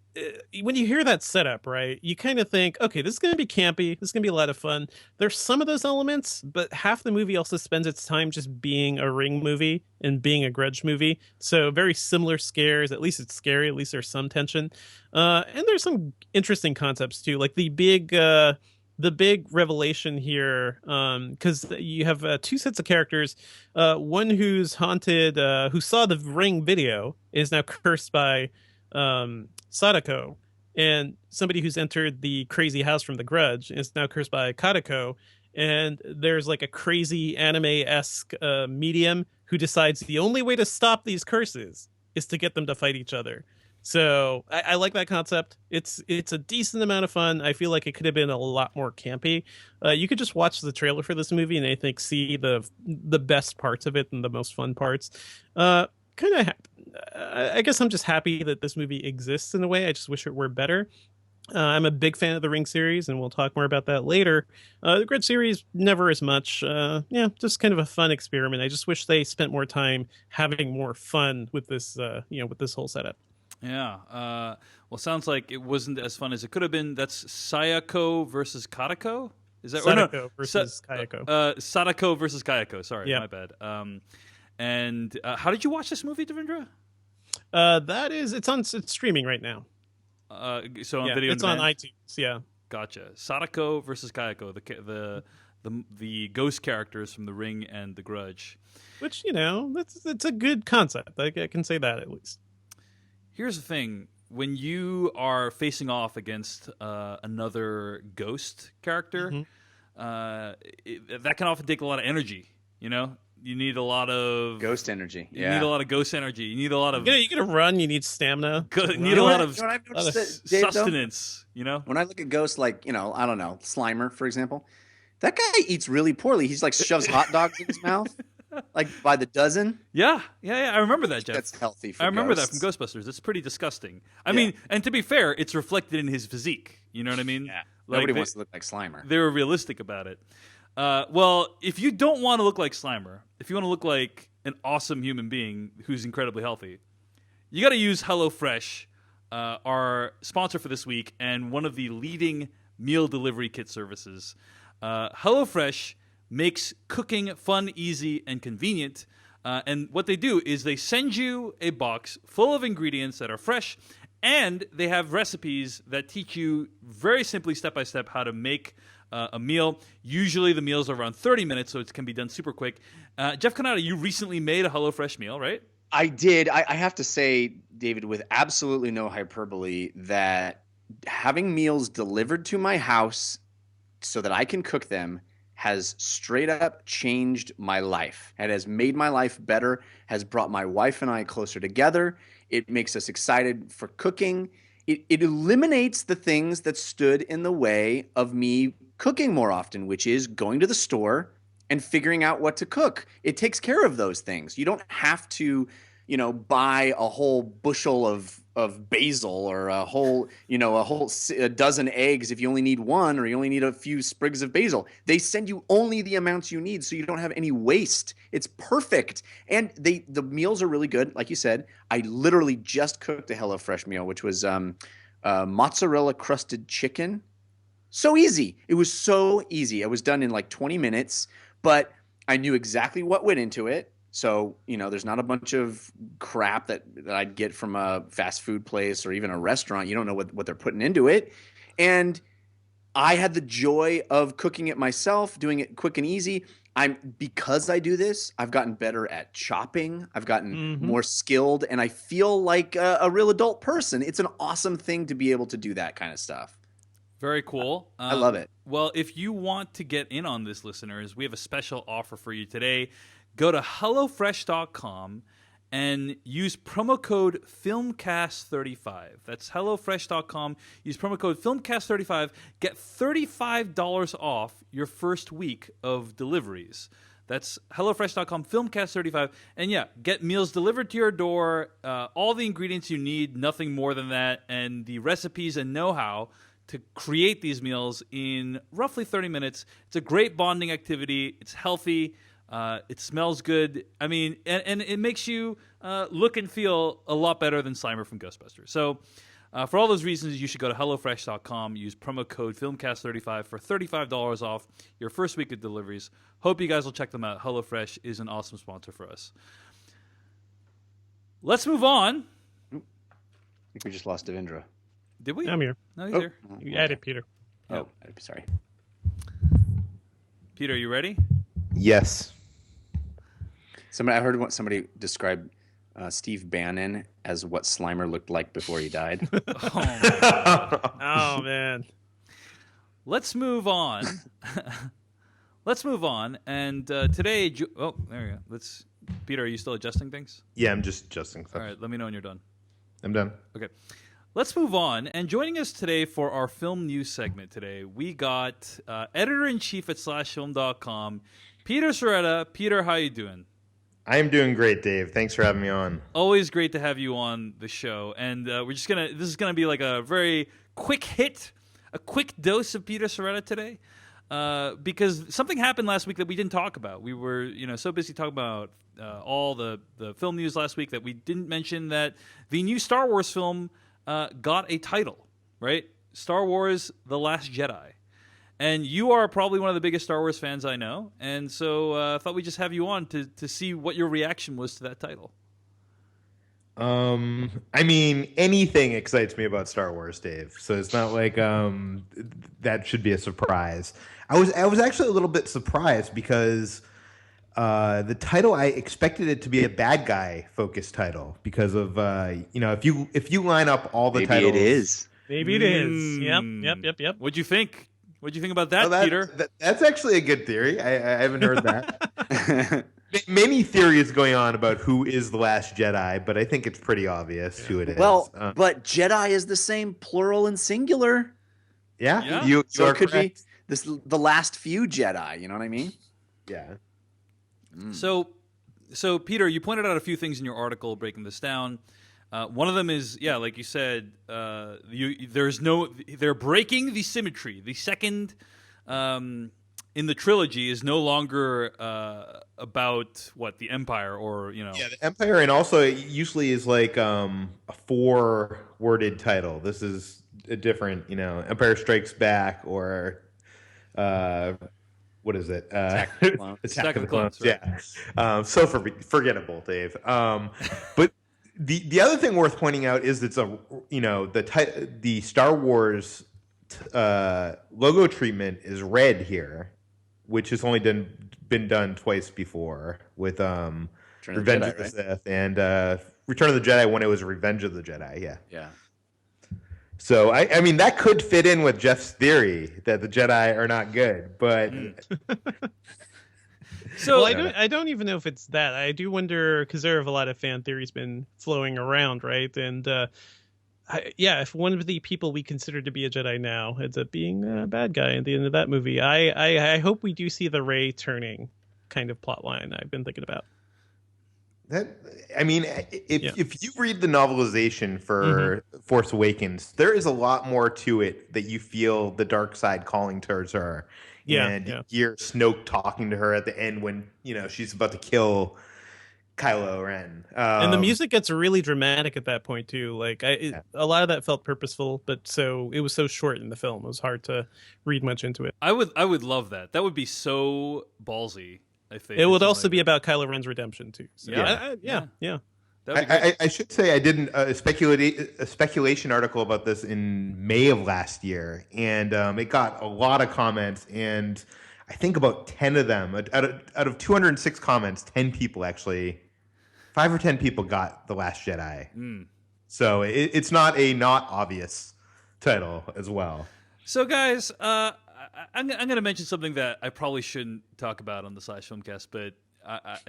when you hear that setup, right, you kind of think, okay, this is going to be campy. This is going to be a lot of fun. There's some of those elements, but half the movie also spends its time just being a Ring movie and being a grudge movie. So very similar scares. At least it's scary. At least there's some tension. And there's some interesting concepts too, like the big revelation here, because you have two sets of characters. One who's haunted, who saw the Ring video, is now cursed by Sadako, and somebody who's entered the crazy house from The Grudge is now cursed by Kadako. And there's like a crazy anime-esque medium who decides the only way to stop these curses is to get them to fight each other. So I like that concept. It's a decent amount of fun. I feel like it could have been a lot more campy. You could just watch the trailer for this movie and I think see the best parts of it and the most fun parts. I guess I'm just happy that this movie exists in a way. I just wish it were better. I'm a big fan of the Ring series, and we'll talk more about that later. The Grudge series, never as much. Just kind of a fun experiment. I just wish they spent more time having more fun with this, with this whole setup. Yeah. Well, sounds like it wasn't as fun as it could have been. That's Sayako versus Kadako? Is that Sadako versus Kayako? Sadako versus Kayako. Sorry, yeah. My bad. And how did you watch this movie, Devindra? It's streaming right now. So on video, it's on iTunes. Yeah, gotcha. Sadako versus Kayako, the ghost characters from The Ring and The Grudge. Which that's a good concept. I can say that at least. Here's the thing: when you are facing off against another ghost character, that can often take a lot of energy. You need a lot of ghost energy. You need a lot of ghost energy. You need a lot of. You gotta run. You need stamina. You need a lot of sustenance. When I look at ghosts, like I don't know, Slimer, for example, that guy eats really poorly. He's like shoves hot dogs in his mouth, like by the dozen. Yeah. I remember that, Jeff. That's healthy. I remember that from Ghostbusters. It's pretty disgusting. I mean, and to be fair, it's reflected in his physique. You know what I mean? Yeah. Nobody wants to look like Slimer. They were realistic about it. Well, if you don't want to look like Slimer, if you want to look like an awesome human being who's incredibly healthy, you got to use HelloFresh, our sponsor for this week and one of the leading meal delivery kit services. HelloFresh makes cooking fun, easy, and convenient. And what they do is they send you a box full of ingredients that are fresh, and they have recipes that teach you very simply, step by step, how to make a meal. Usually the meals are around 30 minutes, so it can be done super quick. Jeff Canada, you recently made a HelloFresh meal, right? I did. I have to say, David, with absolutely no hyperbole, that having meals delivered to my house so that I can cook them has straight up changed my life. It has made my life better, has brought my wife and I closer together. It makes us excited for cooking. It eliminates the things that stood in the way of me cooking more often, which is going to the store and figuring out what to cook. It takes care of those things. You don't have to, buy a whole bushel of basil or a dozen eggs if you only need one, or you only need a few sprigs of basil. They send you only the amounts you need, so you don't have any waste. It's perfect. And the meals are really good. Like you said, I literally just cooked a HelloFresh meal, which was mozzarella crusted chicken. So easy. It was so easy. It was done in like 20 minutes, but I knew exactly what went into it. So, there's not a bunch of crap that I'd get from a fast food place or even a restaurant. You don't know what they're putting into it. And I had the joy of cooking it myself, doing it quick and easy. Because I do this, I've gotten better at chopping. I've gotten more skilled, and I feel like a real adult person. It's an awesome thing to be able to do that kind of stuff. Very cool. I love it. Well, if you want to get in on this, listeners, we have a special offer for you today. Go to HelloFresh.com and use promo code FilmCast35. That's HelloFresh.com. Use promo code FilmCast35. Get $35 off your first week of deliveries. That's HelloFresh.com, FilmCast35. And yeah, get meals delivered to your door, all the ingredients you need, nothing more than that, and the recipes and know-how to create these meals in roughly 30 minutes. It's a great bonding activity. It's healthy. It smells good. I mean, and it makes you look and feel a lot better than Slimer from Ghostbusters. So for all those reasons, you should go to HelloFresh.com, use promo code FilmCast35 for $35 off your first week of deliveries. Hope you guys will check them out. HelloFresh is an awesome sponsor for us. Let's move on. I think we just lost Devendra. Did we? I'm here. No, he's here. You added Peter. Oh, sorry. Peter, you ready? Yes. I heard somebody describe Steve Bannon as what Slimer looked like before he died. Oh, man. Let's move on. And today, there we go. Peter, are you still adjusting things? Yeah, I'm just adjusting stuff. All right, let me know when you're done. I'm done. Okay. Let's move on. And joining us today for our film news segment today, we got editor-in-chief at /film.com, Peter Soretta. Peter, how you doing? I am doing great, Dave. Thanks for having me on. Always great to have you on the show. And this is gonna be like a very quick hit, a quick dose of Peter Soretta today. Because something happened last week that we didn't talk about. We were, so busy talking about all the film news last week that we didn't mention that the new Star Wars film got a title, right? Star Wars: The Last Jedi. And you are probably one of the biggest Star Wars fans I know, and so I thought we'd just have you on to see what your reaction was to that title. I mean, anything excites me about Star Wars, Dave. So it's not like that should be a surprise. I was actually a little bit surprised because the title, I expected it to be a bad guy focused title because of if you line up all the titles, Maybe it is. Yep. What'd you think? What'd you think about that, Peter? That's actually a good theory. I haven't heard that. Many theories going on about who is the Last Jedi, but I think it's pretty obvious who it is. Well, but Jedi is the same plural and singular. Yeah. So it could be the last few Jedi. You know what I mean? Yeah. So Peter, you pointed out a few things in your article breaking this down. One of them is, like you said, they're breaking the symmetry. The second in the trilogy is no longer about the Empire or Yeah, the Empire, and also it usually is like a 4-worded title. This is a different, Empire Strikes Back or what is it? Attack of the Clones. Attack of the Clones. Right. Yeah. So forgettable, Dave. But the other thing worth pointing out is it's the Star Wars logo treatment is red here, which has only been done twice before with Revenge of the Sith and Return of the Jedi when it was Revenge of the Jedi. Yeah. Yeah. So I mean that could fit in with Jeff's theory that the Jedi are not good, but so I don't even know if it's that. I do wonder because there have a lot of fan theories been flowing around, right? And if one of the people we consider to be a Jedi now ends up being a bad guy at the end of that movie, I hope we do see the Rey turning kind of plot line I've been thinking about. If you read the novelization for Force Awakens, there is a lot more to it that you feel the dark side calling towards her. You hear Snoke talking to her at the end when she's about to kill Kylo Ren. And the music gets really dramatic at that point too. Like a lot of that felt purposeful, but it was so short in the film. It was hard to read much into it. I would love that. That would be so ballsy. It would also be about Kylo Ren's redemption too. So, yeah. I should say I did a speculation article about this in May of last year, and it got a lot of comments. And I think about 10 of them out of 206 comments, 10 people actually, 5 or 10 people got The Last Jedi. So it's not obvious title as well. So guys, I'm going to mention something that I probably shouldn't talk about on the Slash Filmcast, but I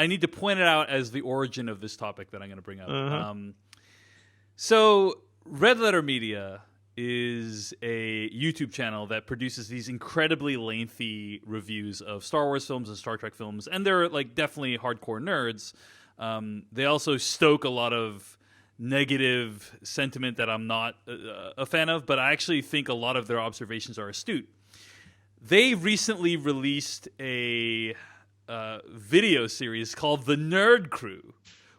need to point it out as the origin of this topic that I'm going to bring up. So Red Letter Media is a YouTube channel that produces these incredibly lengthy reviews of Star Wars films and Star Trek films, and they're like definitely hardcore nerds. They also stoke a lot of negative sentiment that I'm not a fan of, but I actually think a lot of their observations are astute. They recently released a video series called The Nerd Crew,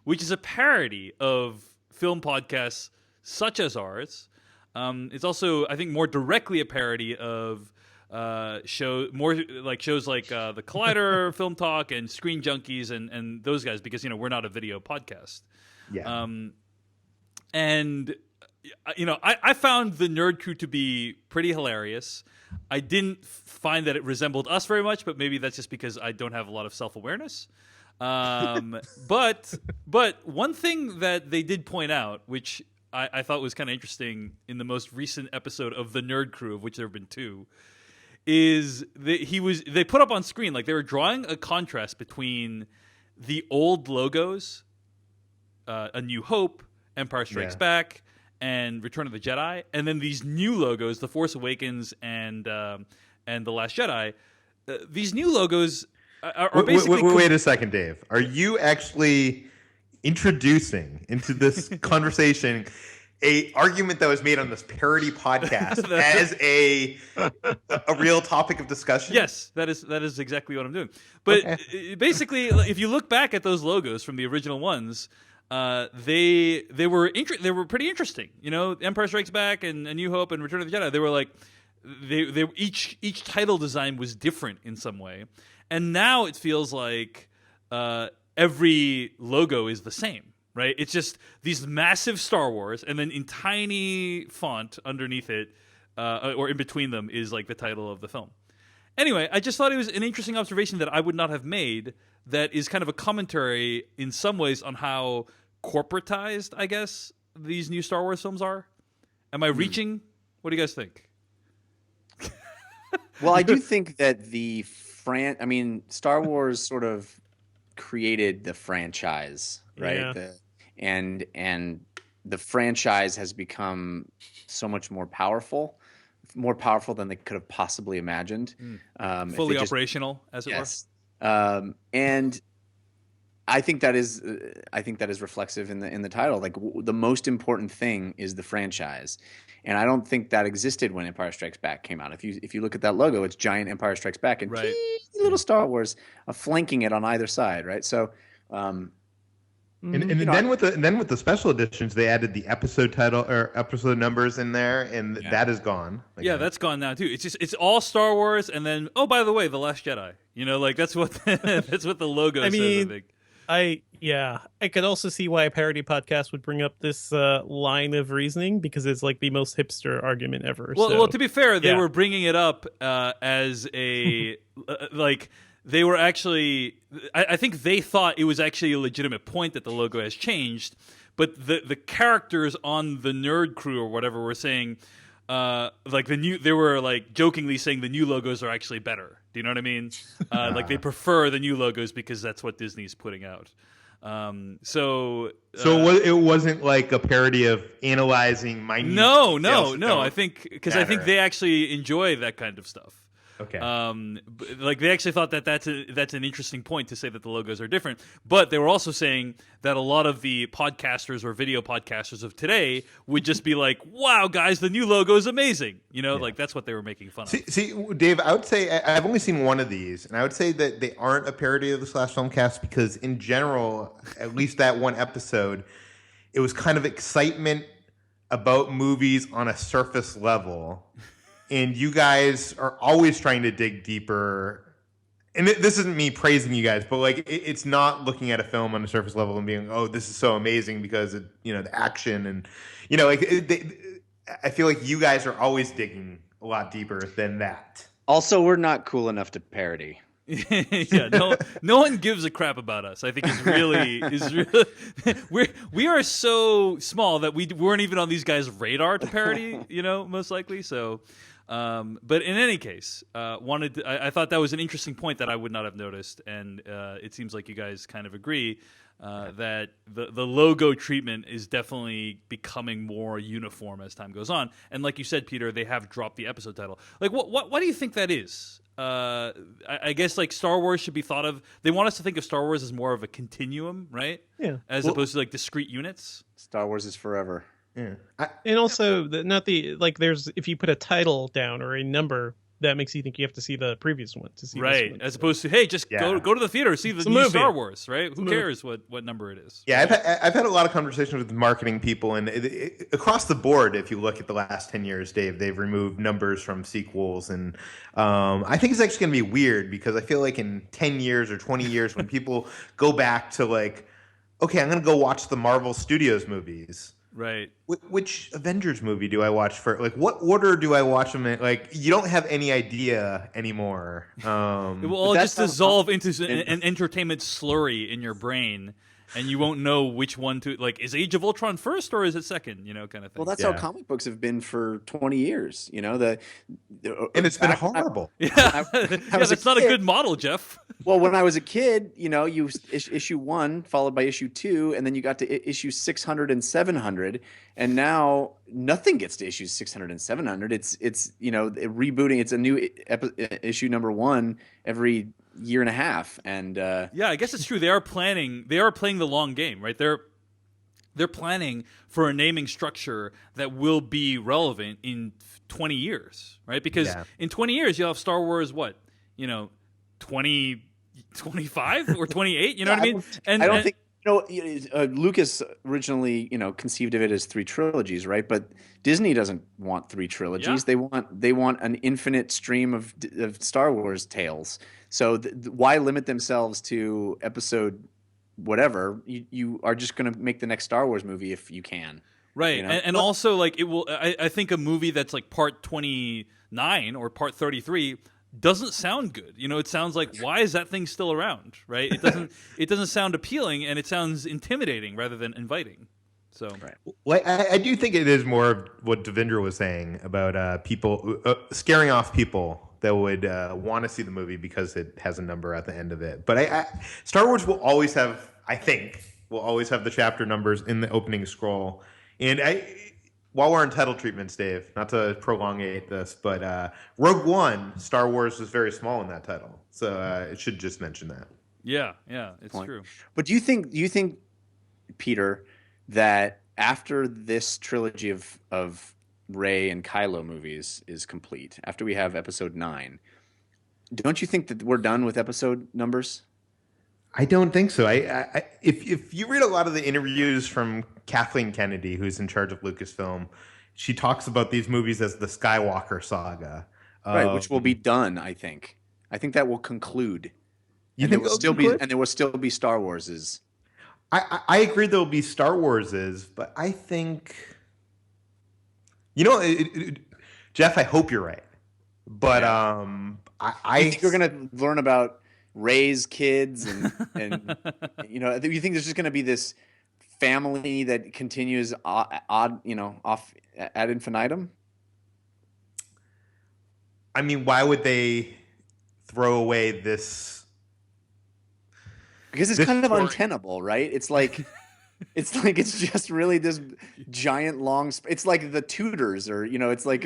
which is a parody of film podcasts such as ours. It's also, I think, more directly a parody of shows like the Collider Film Talk and Screen Junkies and those guys, because we're not a video podcast. Yeah. And I found the Nerd Crew to be pretty hilarious. I didn't find that it resembled us very much, but maybe that's just because I don't have a lot of self-awareness. But one thing that they did point out, which I thought was kind of interesting in the most recent episode of the Nerd Crew, of which there have been 2, is that they put up on screen, like they were drawing a contrast between the old logos, A New Hope, Empire Strikes Back, and Return of the Jedi, and then these new logos, The Force Awakens and The Last Jedi. These new logos are basically... Wait a second, Dave. Are you actually introducing into this conversation a argument that was made on this parody podcast as a real topic of discussion? Yes, that is exactly what I'm doing. But basically, if you look back at those logos from the original ones, they were pretty interesting. Empire Strikes Back and A New Hope and Return of the Jedi. They were like each title design was different in some way, and now it feels like every logo is the same. Right? It's just these massive Star Wars, and then in tiny font underneath it, or in between them, is like the title of the film. Anyway, I just thought it was an interesting observation that I would not have made, that is kind of a commentary in some ways on how corporatized, I guess, these new Star Wars films are. Am I reaching? What do you guys think? Well, I do think that Star Wars sort of created the franchise, right? Yeah. And the franchise has become so much more powerful than they could have possibly imagined. Fully operational, as it were. And I think that is reflexive in the title. Like the most important thing is the franchise, and I don't think that existed when Empire Strikes Back came out. If you look at that logo, it's giant Empire Strikes Back and teeny little Star Wars flanking it on either side, right? So And then with the special editions, they added the episode title or episode numbers in there, and that is gone. Yeah, that's gone now too. It's all Star Wars, and then by the way, The Last Jedi. Like that's what that's what the logo says. I think. I could also see why a parody podcast would bring up this line of reasoning, because it's like the most hipster argument ever. Well, to be fair, they were bringing it up as a like. They were actually, I think they thought it was actually a legitimate point that the logo has changed, but the characters on the Nerd Crew or whatever were saying, they were like jokingly saying the new logos are actually better. Do you know what I mean? Like they prefer the new logos because that's what Disney's putting out. So it wasn't like a parody of analyzing minute. No. I think they actually enjoy that kind of stuff. Okay. Like they actually thought that that's an interesting point to say that the logos are different, but they were also saying that a lot of the podcasters or video podcasters of today would just be like, "Wow, guys, the new logo is amazing!" Like that's what they were making fun of. See, Dave, I would say I've only seen one of these, and I would say that they aren't a parody of the Slash Filmcast because, in general, at least that one episode, it was kind of excitement about movies on a surface level. And you guys are always trying to dig deeper. And this isn't me praising you guys, but like it's not looking at a film on a surface level and being, "Oh, this is so amazing because the action and I feel like you guys are always digging a lot deeper than that." Also, we're not cool enough to parody. Yeah, no one gives a crap about us. I think we are so small that we weren't even on these guys' radar to parody. Most likely. So. But in any case, I thought that was an interesting point that I would not have noticed, and it seems like you guys kind of agree that the logo treatment is definitely becoming more uniform as time goes on. And like you said, Peter, they have dropped the episode title. Like, what do you think that is? I guess like Star Wars should be thought of. They want us to think of Star Wars as more of a continuum, right? Yeah, as opposed to like discrete units. Star Wars is forever. Yeah. And also, there's if you put a title down or a number, that makes you think you have to see the previous one to see right, this one. As opposed to, hey, just go to the theater, see the new movie. Star Wars, right? Who cares what number it is? Yeah, I've had a lot of conversations with marketing people, and across the board, if you look at the last 10 years, Dave, they've removed numbers from sequels, and I think it's actually going to be weird because I feel like in 10 years or 20 years, when people go back to like, okay, I'm going to go watch the Marvel Studios movies. Right. Which Avengers movie do I watch for? Like, what order do I watch them in? Like, you don't have any idea anymore. It will all just dissolve into an entertainment slurry in your brain, and you won't know which one to like. Is Age of Ultron first or is it second? Kind of thing. Well, that's how comic books have been for 20 years. And it's been horrible. That's not a good model, Jeff. Well, when I was a kid, you issue 1 followed by issue 2, and then you got to issue 600 and 700, and now nothing gets to issue 600 and 700. It's rebooting. It's a new issue number 1 every year and a half, and I guess it's true. They are playing the long game, right? They're planning for a naming structure that will be relevant in 20 years, right? Because in 20 years you'll have Star Wars 25 or 28, what I mean? I don't think Lucas originally, conceived of it as 3 trilogies, right? But Disney doesn't want 3 trilogies. Yeah. They want an infinite stream of Star Wars tales. So why limit themselves to episode whatever? You are just going to make the next Star Wars movie if you can. Right. And also like it will I think a movie that's like part 29 or part 33 doesn't sound good. It sounds like, why is that thing still around, right? It doesn't sound appealing, and it sounds intimidating rather than inviting. So, right. Well, I do think it is more of what Devendra was saying about people scaring off people that would want to see the movie because it has a number at the end of it. But Star Wars will always have, the chapter numbers in the opening scroll. And while we're on title treatments, Dave, not to prolongate this, but Rogue One, Star Wars was very small in that title, so it should just mention that. Yeah, it's true. But do you think, Peter, that after this trilogy of Rey and Kylo movies is complete, after we have Episode 9, don't you think that we're done with episode numbers? I don't think so. If you read a lot of the interviews from Kathleen Kennedy, who's in charge of Lucasfilm, she talks about these movies as the Skywalker saga. Right, which will be Um, done, I think. I think that will conclude. you And there think will it'll still be conclude? and there will still be Star Warses. I agree there'll be Star Warses, but I think Jeff. I hope you're right, but You think we're gonna learn about Ray's kids and you think there's just gonna be this family that continues odd, off ad infinitum? I mean, why would they throw away this? Because it's This kind of story- untenable, right? It's just really this giant long. It's like the Tudors, or it's like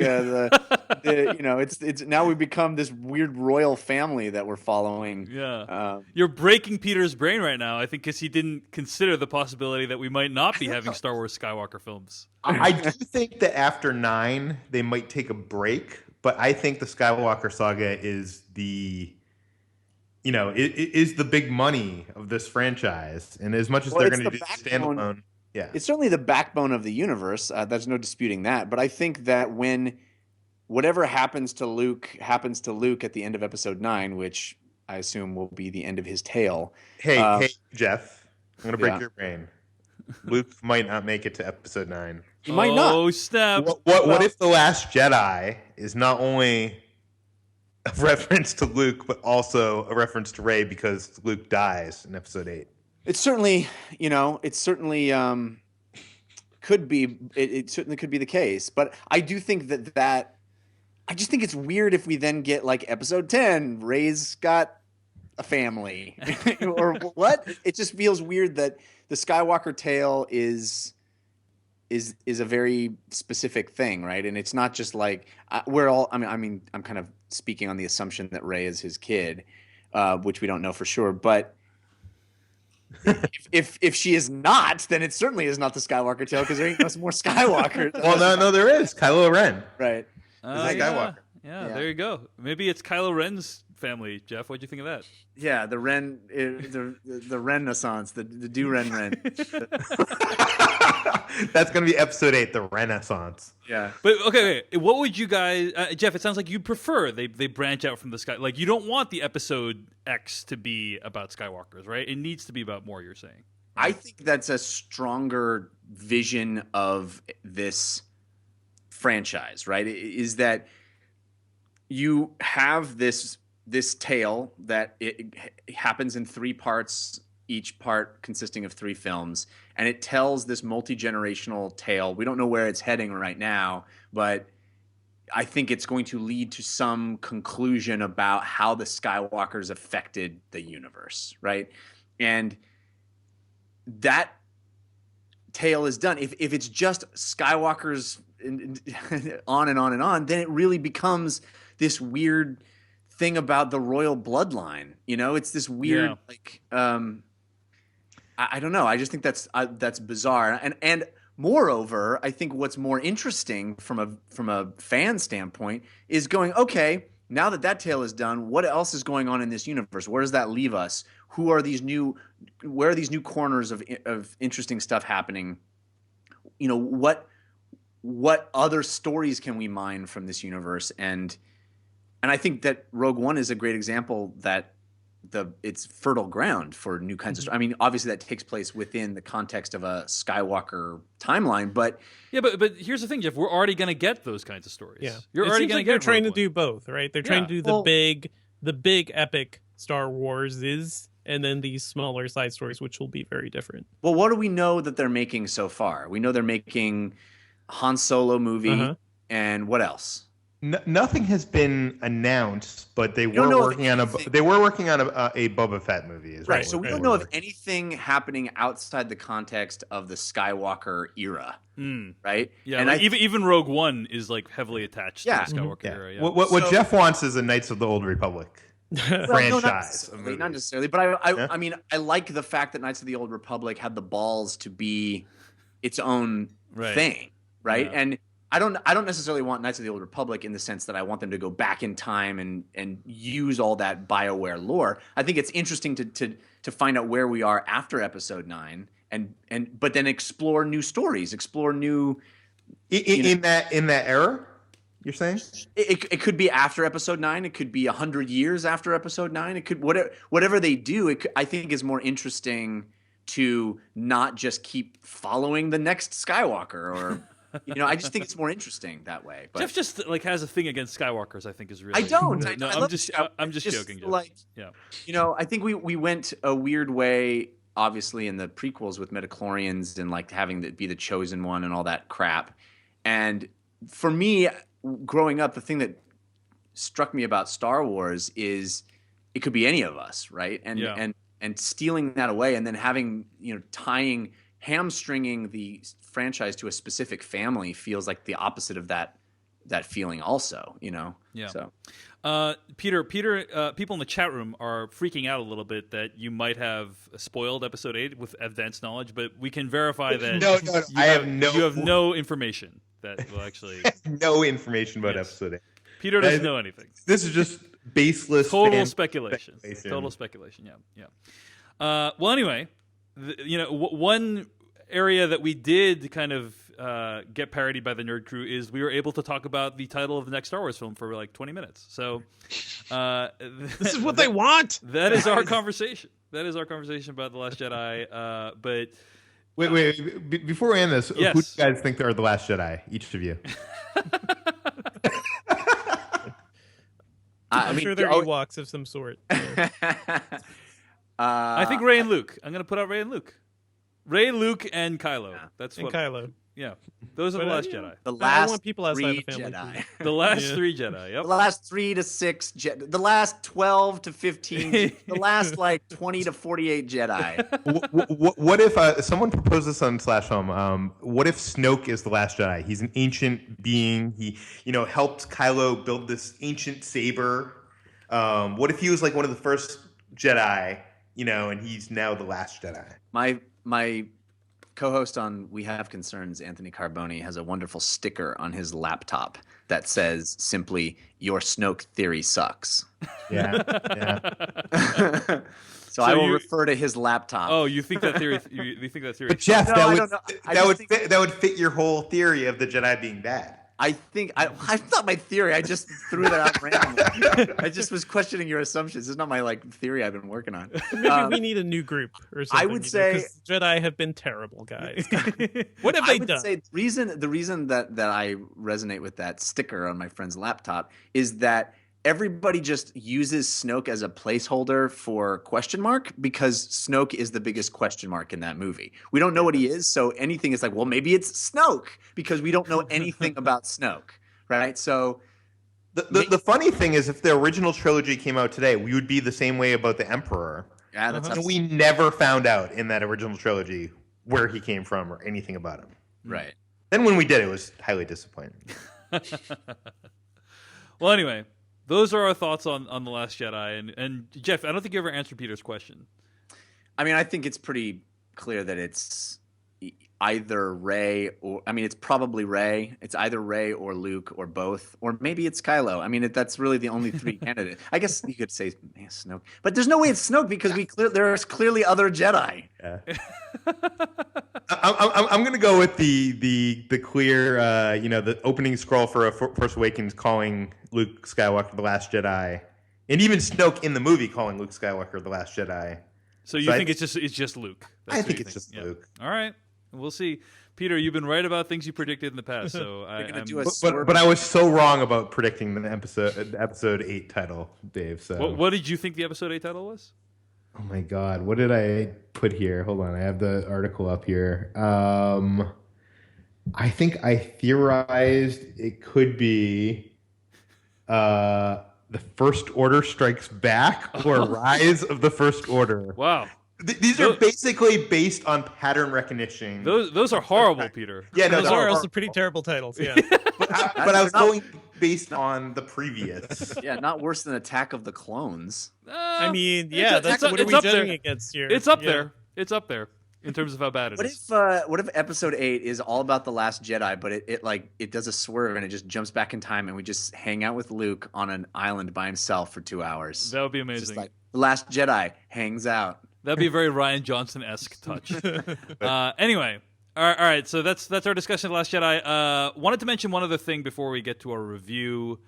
it's now we become this weird royal family that we're following. Yeah. You're breaking Peter's brain right now, I think, because he didn't consider the possibility that we might not be having Star Wars Skywalker films. I do think that after 9, they might take a break, but I think the Skywalker saga is is the big money of this franchise. And as much as they're it's going to the do backbone- standalone, yeah. It's certainly the backbone of the universe. There's no disputing that. But I think that when whatever happens to Luke at the end of Episode 9, which I assume will be the end of his tale. Hey, Jeff, I'm going to break Yeah. your brain. Luke might not make it to Episode 9. He might not. Oh, snap. What if The Last Jedi is not only a reference to Luke, but also a reference to Rey because Luke dies in Episode 8? It certainly, could be. It certainly could be the case. But I do think that I just think it's weird if we then get like Episode 10, Rey's got a family, or what? It just feels weird that the Skywalker tale is a very specific thing, right? And it's not just like we're all. I'm kind of speaking on the assumption that Rey is his kid, which we don't know for sure, but. If she is not, then it certainly is not the Skywalker tale because there ain't no more Skywalker. Well, no, there is. Kylo Ren. Right. Is Skywalker. Yeah, Yeah. there you go. Maybe it's Kylo Ren's family, Jeff. What'd you think of that? Yeah, the Ren, the Renaissance, the do Ren. That's going to be Episode 8, the Renaissance. Yeah. But okay, what would you guys, Jeff? It sounds like you prefer they branch out from the sky. Like you don't want the Episode X to be about Skywalkers, right? It needs to be about more. You're saying. I think that's a stronger vision of this franchise, right? Is that you have this tale that it happens in 3 parts, each part consisting of 3 films, and it tells this multi-generational tale. We don't know where it's heading right now, but I think it's going to lead to some conclusion about how the Skywalkers affected the universe, right? And that tale is done. If it's just Skywalkers on and on and on, then it really becomes this weird thing about the royal bloodline. It's this weird, I don't know. I just think that's bizarre. And moreover, I think what's more interesting from a fan standpoint is going, okay, now that tale is done, what else is going on in this universe? Where does that leave us? Where are these new corners of interesting stuff happening? What other stories can we mine from this universe? And I think that Rogue One is a great example that it's fertile ground for new kinds of stories. I mean, obviously that takes place within the context of a Skywalker timeline, but Yeah, but here's the thing, Jeff. We're already going to get those kinds of stories. Yeah, You're it already seems going like to they're get. trying to Rogue do both, right? They're trying to do the big epic Star Wars and then these smaller side stories, which will be very different. well, what do we know that they're making so far? We know they're making a Han Solo movie, and what else? Nothing has been announced, but they don't were know if working on a anything- a Boba Fett movie. Right. So we don't know of of anything happening outside the context of the Skywalker era, right? Yeah, and like even Rogue One is like heavily attached Yeah. to the Skywalker era. Yeah. What So- Jeff wants is a Knights of the Old Republic Well, no, franchise. not necessarily, but Yeah. I mean, I like the fact that Knights of the Old Republic had the balls to be its own Right. thing, right? Yeah. And I don't necessarily want Knights of the Old Republic in the sense that I want them to go back in time and use all that BioWare lore. I think it's interesting to find out where we are after Episode 9 but then explore new stories, explore new in that era. You're saying it could be after Episode 9. It could be 100 years after Episode 9. It could whatever they do. I think is more interesting to not just keep following the next Skywalker or. I just think it's more interesting that way. But Jeff just has a thing against Skywalkers. I think is really. I don't. No, I'm just joking. Jeff. Like, yeah. I think we went a weird way, obviously in the prequels with midichlorians and like having it be the chosen one and all that crap. And for me, growing up, the thing that struck me about Star Wars is it could be any of us, right? And stealing that away and then having hamstringing the franchise to a specific family feels like the opposite of that feeling also, Yeah. So Peter, people in the chat room are freaking out a little bit that you might have spoiled Episode 8 with advanced knowledge, but we can verify that no. You have no information that will actually no information about Episode 8. Peter doesn't know anything. This is just baseless total speculation. Total speculation. Yeah. Well, anyway, one area that we did kind of get parodied by the Nerd Crew is we were able to talk about the title of the next Star Wars film for like 20 minutes. So this is what they want. That is our conversation. That is our conversation about The Last Jedi. But wait, before we end this, yes. Who do you guys think are the Last Jedi? Each of you. I'm sure they're Ewoks of some sort. I think Rey and Luke. I'm going to put out Rey and Luke. Rey, Luke, and Kylo. That's and what. Kylo. Yeah, those are the Last Jedi. The last want people outside the family. Jedi. The last 3 Jedi. Yep. The last 3 to 6 Jedi. The last 12 to 15. The last 20 to 48 Jedi. What if someone proposed this on Slash Home? What if Snoke is the Last Jedi? He's an ancient being. He, helped Kylo build this ancient saber. What if he was like one of the first Jedi? And he's now the Last Jedi. My co-host on We Have Concerns, Anthony Carboni, has a wonderful sticker on his laptop that says simply, "Your Snoke theory sucks." Yeah. So I will refer to his laptop. Oh, you think that theory? You think that theory? But Jeff, No, that would fit your whole theory of the Jedi being bad. It's not my theory. I just threw that out randomly. I just was questioning your assumptions. It's not my theory I've been working on. Maybe we need a new group or something. I would say 'cause Jedi have been terrible, guys. What have they done? Say the reason that I resonate with that sticker on my friend's laptop is that everybody just uses Snoke as a placeholder for question mark because Snoke is the biggest question mark in that movie. We don't know what he is, so anything is like, well, maybe it's Snoke because we don't know anything about Snoke, right? So the funny thing is, if the original trilogy came out today, we would be the same way about the Emperor. Yeah, that's and we never found out in that original trilogy where he came from or anything about him. Right. Then when we did, it was highly disappointing. Well, anyway. Those are our thoughts on The Last Jedi. And Jeff, I don't think you ever answered Peter's question. I mean, I think it's pretty clear that it's either Rey it's probably Rey. It's either Rey or Luke or both. Or maybe it's Kylo. I mean, that's really the only 3 candidates. I guess you could say Snoke. But there's no way it's Snoke because there's clearly other Jedi. Yeah. I'm going to go with the clear, the opening scroll for Force Awakens calling Luke Skywalker the Last Jedi, and even Snoke in the movie calling Luke Skywalker the Last Jedi. So you think it's just Luke? I think it's just Luke. All right, we'll see. Peter, you've been right about things you predicted in the past, so but I was so wrong about predicting the episode 8 title, Dave. So what did you think the episode 8 title was? Oh my God, what did I put here? Hold on, I have the article up here. I think I theorized it could be The First Order Strikes Back or Rise of the First Order. Wow. These are basically based on pattern recognition. Those are horrible, Peter. Yeah, no, those are also pretty terrible titles. Yeah, but I was going based on the previous. Yeah, not worse than Attack of the Clones. I mean, yeah, what are we judging against here? It's up there. It's up there. in terms of how bad it What is. if episode 8 is all about the Last Jedi, but it does a swerve and it just jumps back in time and we just hang out with Luke on an island by himself for 2 hours. That would be It's amazing. just like the Last Jedi hangs out. That'd be a very Ryan Johnson-esque touch. Anyway, all right. So that's our discussion of The Last Jedi. Wanted to mention one other thing before we get to our review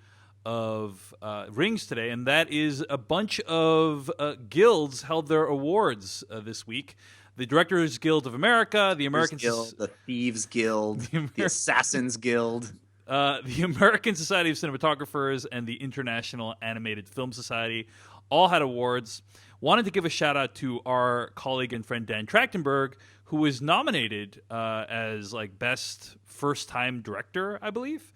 of Rings today, and that is a bunch of guilds held their awards this week. The Directors Guild of America, the American Guild, the Thieves Guild, the Assassins Guild. The American Society of Cinematographers, and the International Animated Film Society all had awards. Wanted to give a shout out to our colleague and friend Dan Trachtenberg, who was nominated as like best first time director, I believe.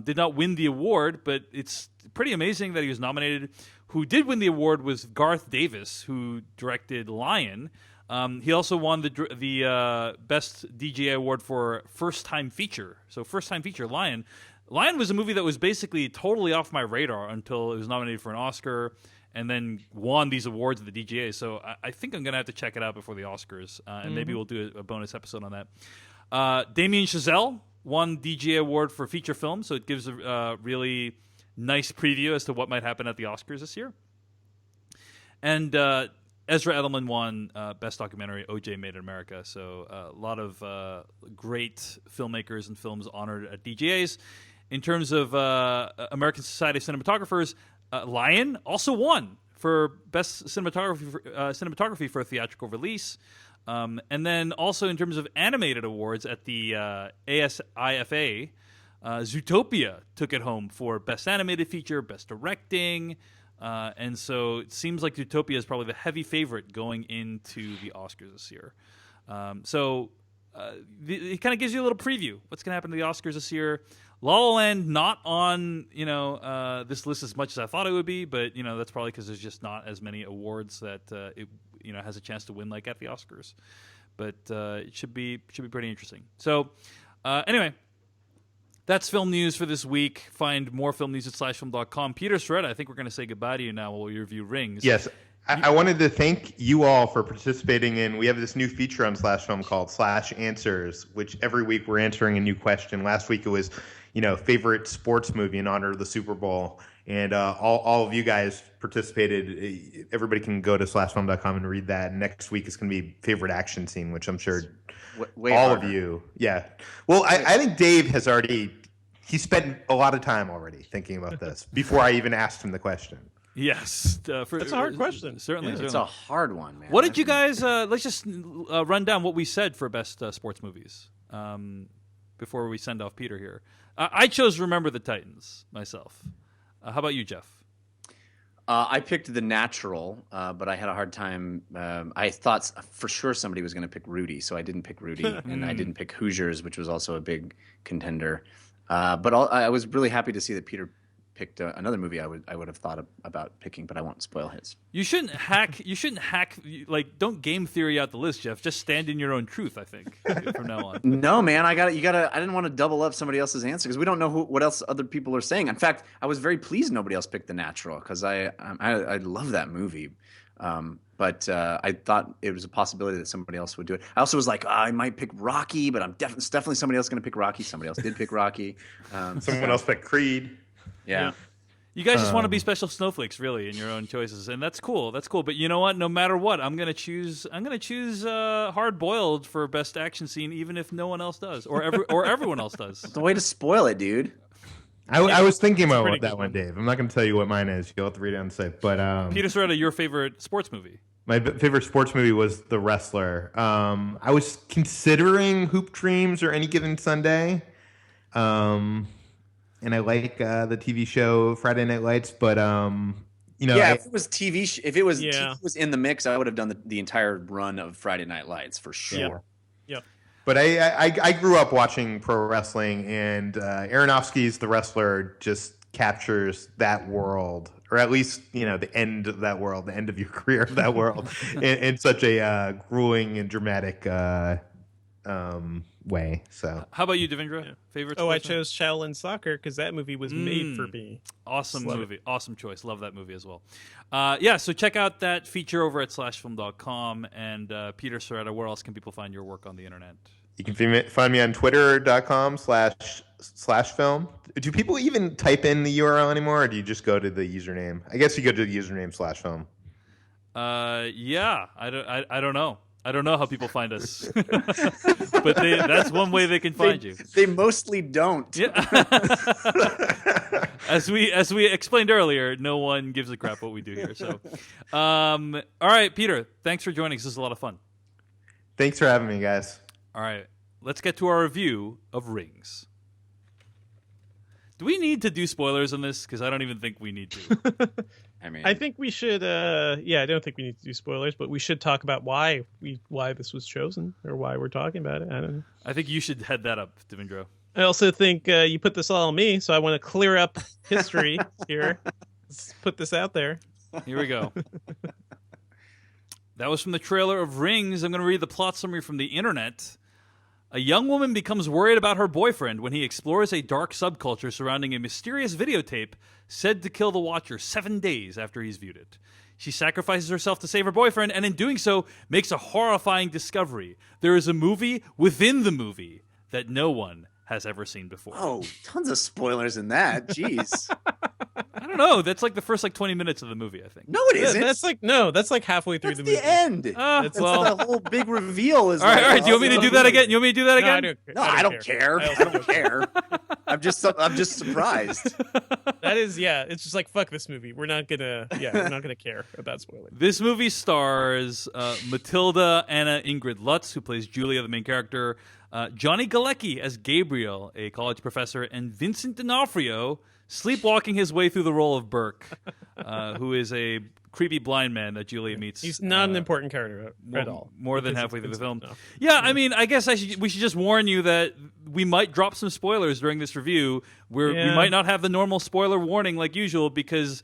Did not win the award, but it's pretty amazing that he was nominated. Who did win the award was Garth Davis, who directed Lion. He also won the best DGA award for first time feature. So first time feature, Lion. Lion was a movie that was basically totally off my radar until it was nominated for an Oscar and then won these awards at the DGA. So I think I'm going to have to check it out before the Oscars, and maybe we'll do a bonus episode on that. Damien Chazelle won DGA award for feature film, so it gives a really nice preview as to what might happen at the Oscars this year. And Ezra Edelman won Best Documentary, O.J. Made in America. So a lot of great filmmakers and films honored at DGAs. In terms of American Society of Cinematographers, Lion also won for Best Cinematography for a theatrical release. And then also in terms of animated awards at the ASIFA, Zootopia took it home for Best Animated Feature, Best Directing, and so it seems like Zootopia is probably the heavy favorite going into the Oscars this year. It kind of gives you a little preview what's going to happen to the Oscars this year. La La Land not on this list as much as I thought it would be, but that's probably because there's just not as many awards that it has a chance to win like at the Oscars. But it should be pretty interesting. So anyway, that's film news for this week. Find more film news at slashfilm.com. Peter Soretta, I think we're going to say goodbye to you now while we review Rings. Yes. I wanted to thank you all for participating in. We have this new feature on Slash Film called Slash Answers, which every week we're answering a new question. Last week it was, favorite sports movie in honor of the Super Bowl. And all of you guys participated. Everybody can go to slashfilm.com and read that. And next week is going to be favorite action scene, which I'm sure all harder. Of you. Yeah. Well, I think Dave has he spent a lot of time already thinking about this before I even asked him the question. Yes. That's a hard question. Certainly. It's a hard one, man. What did you guys, let's just run down what we said for best sports movies before we send off Peter here. I chose Remember the Titans myself. How about you, Jeff? I picked The Natural, but I had a hard time. I thought for sure somebody was going to pick Rudy, so I didn't pick Rudy, and I didn't pick Hoosiers, which was also a big contender. But I was really happy to see that Peter picked another movie I would have thought about picking, but I won't spoil his. You shouldn't hack. Like, don't game theory out the list, Jeff. Just stand in your own truth. I think from now on. No, man, I didn't want to double up somebody else's answer because we don't know what else other people are saying. In fact, I was very pleased nobody else picked The Natural because I love that movie. But I thought it was a possibility that somebody else would do it. I also was like, I might pick Rocky, but it's definitely somebody else going to pick Rocky. Somebody else did pick Rocky. Someone else picked Creed. Yeah. You guys just want to be special snowflakes, really, in your own choices, and that's cool. That's cool. But you know what? No matter what, I'm gonna choose Hard Boiled for best action scene, even if no one else does, or everyone else does. It's a way to spoil it, dude. I was thinking about that one, Dave. I'm not going to tell you what mine is. You'll have to read it on the site. But Peter Soretta, your favorite sports movie? My favorite sports movie was The Wrestler. I was considering Hoop Dreams or Any Given Sunday. And I like the TV show Friday Night Lights, but if it was TV, if it was in the mix, I would have done the entire run of Friday Night Lights for sure. Yep. But I grew up watching pro wrestling, and Aronofsky's The Wrestler just captures that world, or at least the end of that world, the end of your career of that world, in such a grueling and dramatic way. So How about you, Devindra? Favorite? Oh, I sports movie? chose Shaolin Soccer because that movie was made for me. Awesome Love movie. Awesome choice. Love that movie as well. Yeah, so check out that feature over at slashfilm.com. And Peter Soretta, where else can people find your work on the internet? you can find me on twitter.com/film. Do people even type in the URL anymore, or do you just go to the username? I guess you go to the username /film. Yeah, I don't know. I don't know how people find us, but that's one way they can find you. They mostly don't. Yeah. As we explained earlier, no one gives a crap what we do here. So, all right, Peter, thanks for joining us. This is a lot of fun. Thanks for having me, guys. All right, let's get to our review of Rings. Do we need to do spoilers on this? Because I don't even think we need to. I mean, I think we should. I don't think we need to do spoilers, but we should talk about why this was chosen or why we're talking about it. I don't know. I think you should head that up, Devindra. I also think you put this all on me, so I want to clear up history here. Let's put this out there. Here we go. That was from the trailer of Rings. I'm going to read the plot summary from the internet. A young woman becomes worried about her boyfriend when he explores a dark subculture surrounding a mysterious videotape said to kill the watcher 7 days after he's viewed it. She sacrifices herself to save her boyfriend, and in doing so, makes a horrifying discovery. There is a movie within the movie that no one has ever seen before. oh, tons of spoilers in that. Jeez. I don't know. That's like the first 20 minutes of the movie, I think. No, it isn't. That's like halfway through That's the movie. the end. That's That's the whole big reveal. Is all right, all right. Do you want me to do that again? You want me to do that No, again? No, I don't care. I don't care. I'm just surprised. That is, it's just like, fuck this movie. We're not gonna care about spoilers. This movie stars Matilda Anna Ingrid Lutz, who plays Julia, the main character, Johnny Galecki as Gabriel, a college professor, and Vincent D'Onofrio sleepwalking his way through the role of Burke, who is a creepy blind man that Julia meets. He's not an important character at all. More than halfway through the film. No. Yeah, I mean, I guess we should just warn you that we might drop some spoilers during this review. We might not have the normal spoiler warning like usual because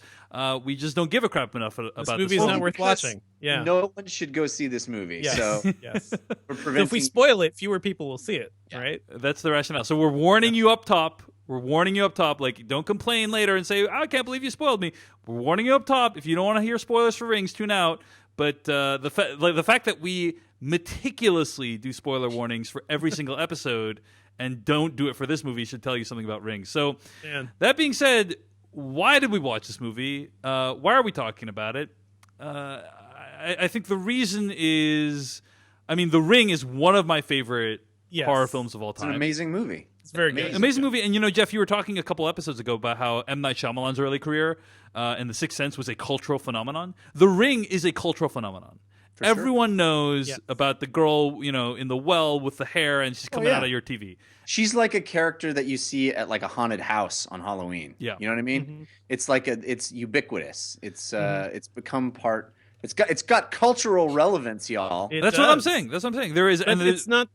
we just don't give a crap enough about this movie's film. not worth watching. Yeah. No one should go see this movie. Yes. So Yes. we're So preventing. if we spoil it, fewer people will see it, right? That's the rationale. So we're warning you up top. We're warning you up top. Like, don't complain later and say, I can't believe you spoiled me. We're warning you up top. If you don't want to hear spoilers for Rings, tune out. But the fact that we meticulously do spoiler warnings for every single episode and don't do it for this movie should tell you something about Rings. So Man. that being said, why did we watch this movie? Why are we talking about it? I think the reason is, The Ring is one of my favorite horror films of all It's time. an amazing movie. It's very good. Amazing movie. And, Jeff, you were talking a couple episodes ago about how M. Night Shyamalan's early career and The Sixth Sense was a cultural phenomenon. The Ring is a cultural phenomenon. Everyone knows about the girl, in the well with the hair, and she's coming out of your TV. She's like a character that you see at like a haunted house on Halloween. Yeah. You know what I mean? Mm-hmm. It's like it's ubiquitous. It's become part. It's got cultural relevance, y'all. That's what I'm saying. There is, and it's not.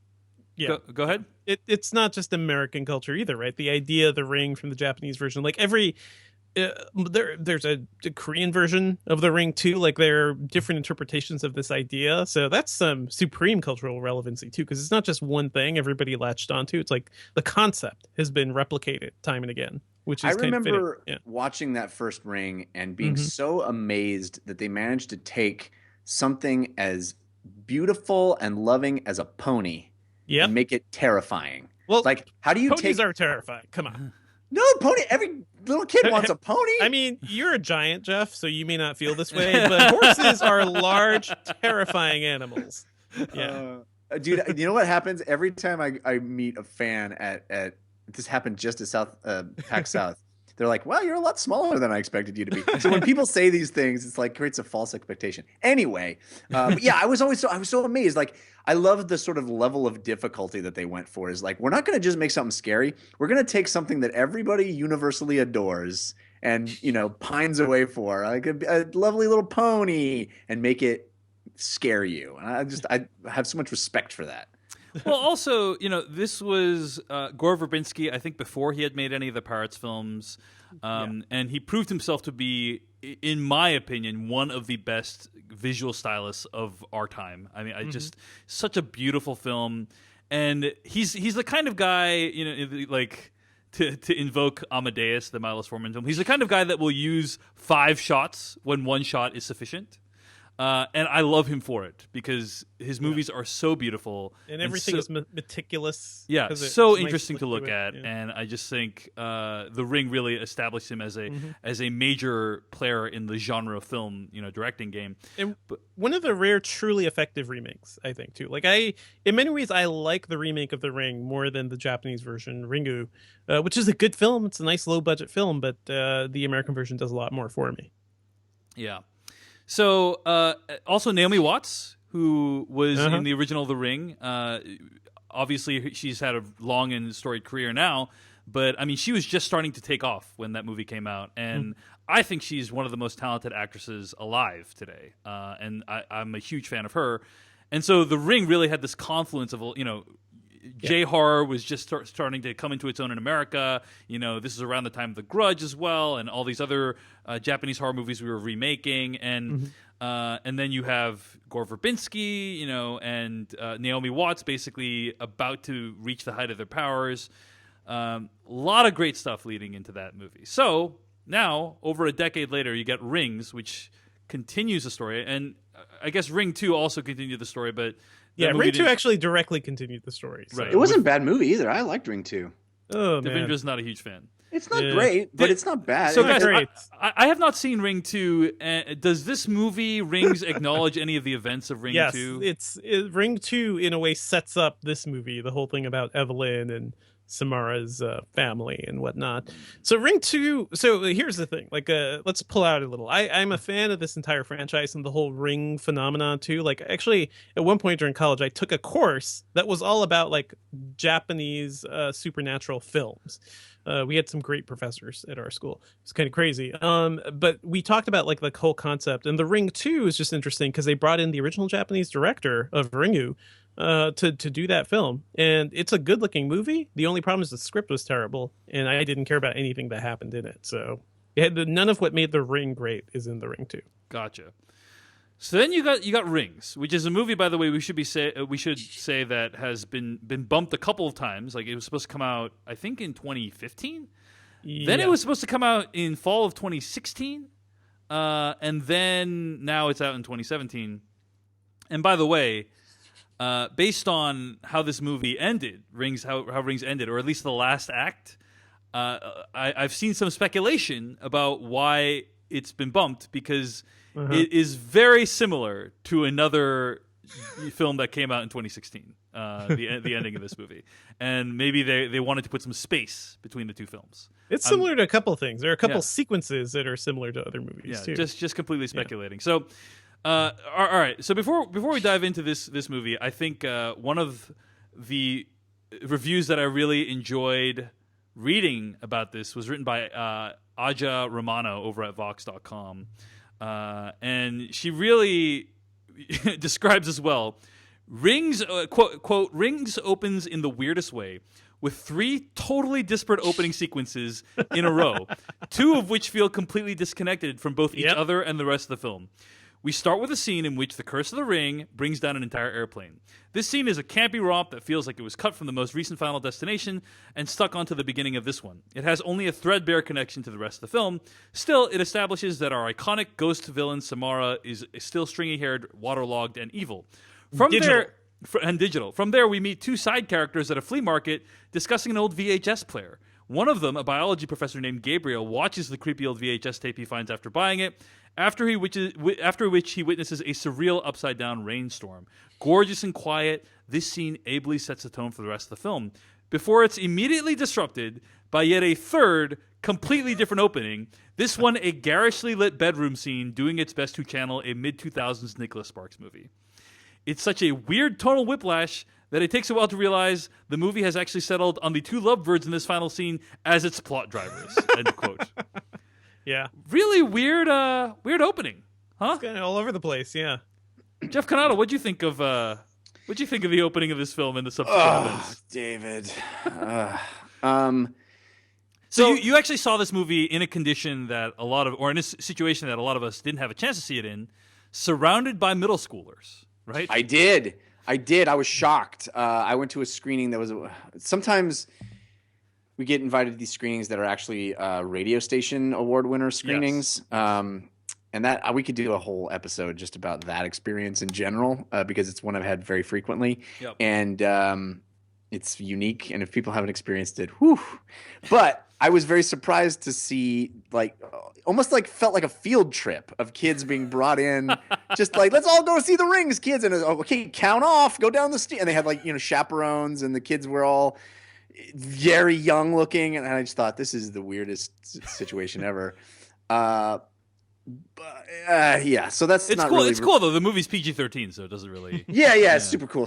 Yeah. Go ahead. It's not just American culture either, right? The idea of the ring from the Japanese version, like there's a Korean version of the ring too. Like there are different interpretations of this idea. So that's some supreme cultural relevancy too, because it's not just one thing everybody latched onto. It's like the concept has been replicated time and again, which is I remember fitting. watching that first Ring and being so amazed that they managed to take something as beautiful and loving as a pony and make it terrifying. Well, like how do you ponies are terrifying. Come on. No, pony. Every little kid wants a pony. I mean, you're a giant, Jeff, so you may not feel this way, but horses are large, terrifying animals. Yeah. Dude, you know what happens every time I meet a fan at this happened just at PAX South. They're like, "Well, you're a lot smaller than I expected you to be." So when people say these things, it's like creates a false expectation. Anyway, but yeah, I was so amazed. Like, I love the sort of level of difficulty that they went for. Is like, we're not going to just make something scary. We're going to take something that everybody universally adores and pines away for, like a lovely little pony, and make it scare you. And I have so much respect for that. Well, also, this was Gore Verbinski, I think, before he had made any of the Pirates films. And he proved himself to be, in my opinion, one of the best visual stylists of our time. I mean, such a beautiful film. and he's the kind of guy, like to invoke Amadeus, the Milos Forman film. He's the kind of guy that will use 5 shots when 1 shot is sufficient. And I love him for it because his movies are so beautiful and everything is meticulous. Yeah, so interesting to look at, and I just think The Ring really established him as a major player in the genre of film, directing game. And one of the rare, truly effective remakes, I think, too. Like in many ways, I like the remake of The Ring more than the Japanese version, Ringu, which is a good film. It's a nice low budget film, but the American version does a lot more for me. Yeah. So, also Naomi Watts, who was in the original The Ring. Obviously, she's had a long and storied career now, but I mean, she was just starting to take off when that movie came out, and I think she's one of the most talented actresses alive today. And I'm a huge fan of her. And so, The Ring really had this confluence of J-horror was just starting to come into its own in America. This is around the time of The Grudge as well, and all these other Japanese horror movies we were remaking. And then you have Gore Verbinski, and Naomi Watts basically about to reach the height of their powers. A lot of great stuff leading into that movie. So now, over a decade later, you get Rings, which continues the story. And I guess Ring 2 also continued the story, but... Yeah, Ring 2 actually directly continued the story. So. Right. It wasn't a bad movie either. I liked Ring 2. Oh, man. Devindra's not a huge fan. It's not great, but it's not bad. So, guys, great. I have not seen Ring 2. Does this movie, Rings, acknowledge any of the events of Ring 2? Yes, Ring 2, in a way, sets up this movie, the whole thing about Evelyn and Samara's family and whatnot. So Ring 2, so here's the thing, let's pull out a little. I'm a fan of this entire franchise and the whole Ring phenomenon too. Actually, at one point during college, I took a course that was all about Japanese supernatural films. We had some great professors at our school. It's kind of crazy. But we talked about the whole concept, and the Ring 2 is just interesting because they brought in the original Japanese director of Ringu to do that film, and it's a good looking movie. The only problem is the script was terrible, and I didn't care about anything that happened in it. So none of what made The Ring great is in The Ring 2. Gotcha. So then you got Rings, which is a movie, by the way, we should say that has been bumped a couple of times. It was supposed to come out, I think, in 2015. Yeah. Then it was supposed to come out in fall of 2016, and then now it's out in 2017. And by the way, based on how this movie ended, how Rings ended, or at least the last act, I've seen some speculation about why it's been bumped because it is very similar to another film that came out in 2016, the ending of this movie. And maybe they wanted to put some space between the two films. It's similar to a couple things. There are a couple sequences that are similar to other movies too. Just completely speculating. Yeah. So all right. So before we dive into this movie, I think one of the reviews that I really enjoyed reading about this was written by Aja Romano over at Vox.com. And she really describes as well. Rings, quote, Rings opens in the weirdest way with 3 totally disparate opening sequences in a row, 2 of which feel completely disconnected from both each other and the rest of the film. We start with a scene in which the Curse of the Ring brings down an entire airplane. This scene is a campy romp that feels like it was cut from the most recent Final Destination and stuck onto the beginning of this one. It has only a threadbare connection to the rest of the film. Still, it establishes that our iconic ghost villain Samara is still stringy-haired, waterlogged, and evil. Digital. From there, we meet 2 side characters at a flea market discussing an old VHS player. One of them, a biology professor named Gabriel, watches the creepy old VHS tape he finds after buying it, after which he witnesses a surreal upside-down rainstorm. Gorgeous and quiet, this scene ably sets the tone for the rest of the film, before it's immediately disrupted by yet a third, completely different opening, this one a garishly lit bedroom scene doing its best to channel a mid-2000s Nicholas Sparks movie. It's such a weird tonal whiplash that it takes a while to realize the movie has actually settled on the 2 lovebirds in this final scene as its plot drivers. End quote. Yeah. Really weird opening, huh? It's kind of all over the place, yeah. Jeff Canado, what'd you think of the opening of this film and the subsequent events? David. So you actually saw this movie in a condition that in a situation that a lot of us didn't have a chance to see it in, surrounded by middle schoolers, right? I did. I did. I was shocked. I went to a screening that was sometimes we get invited to these screenings that are actually radio station award winner screenings. And that we could do a whole episode just about that experience in general because it's one I've had very frequently. Yep. And it's unique. And if people haven't experienced it, whew. But I was very surprised to see almost felt like a field trip of kids being brought in, just like, let's all go see the Rings, kids. And okay, count off, go down the street. And they had chaperones, and the kids were all very young looking. And I just thought, this is the weirdest situation ever. Yeah, so that's it's not cool. really It's cool though. The movie's PG-13, so it doesn't really. Yeah, it's super cool.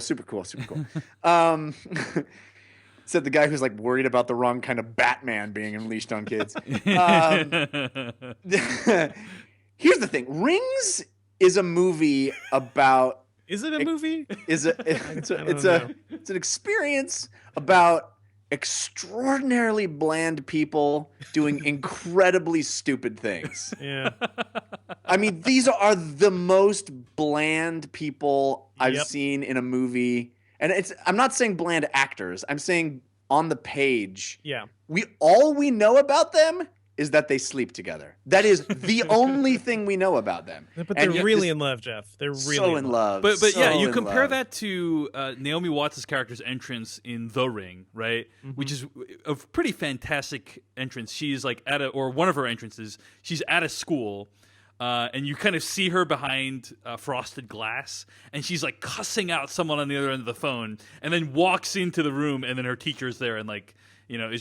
Said the guy who's worried about the wrong kind of Batman being unleashed on kids. Here's the thing: Rings is a movie about. Is it a movie? It's an experience about extraordinarily bland people doing incredibly stupid things. Yeah. I mean, these are the most bland people I've seen in a movie. And I'm not saying bland actors. I'm saying on the page. Yeah. All we know about them is that they sleep together. That is the only thing we know about them. But they're really in love, Jeff. They're really so in love. But so yeah, you in compare love. that to Naomi Watts' character's entrance in The Ring, right? Mm-hmm. Which is a pretty fantastic entrance. She's or one of her entrances, she's at a school. And you kind of see her behind frosted glass, and she's cussing out someone on the other end of the phone, and then walks into the room, and then her teacher's there, and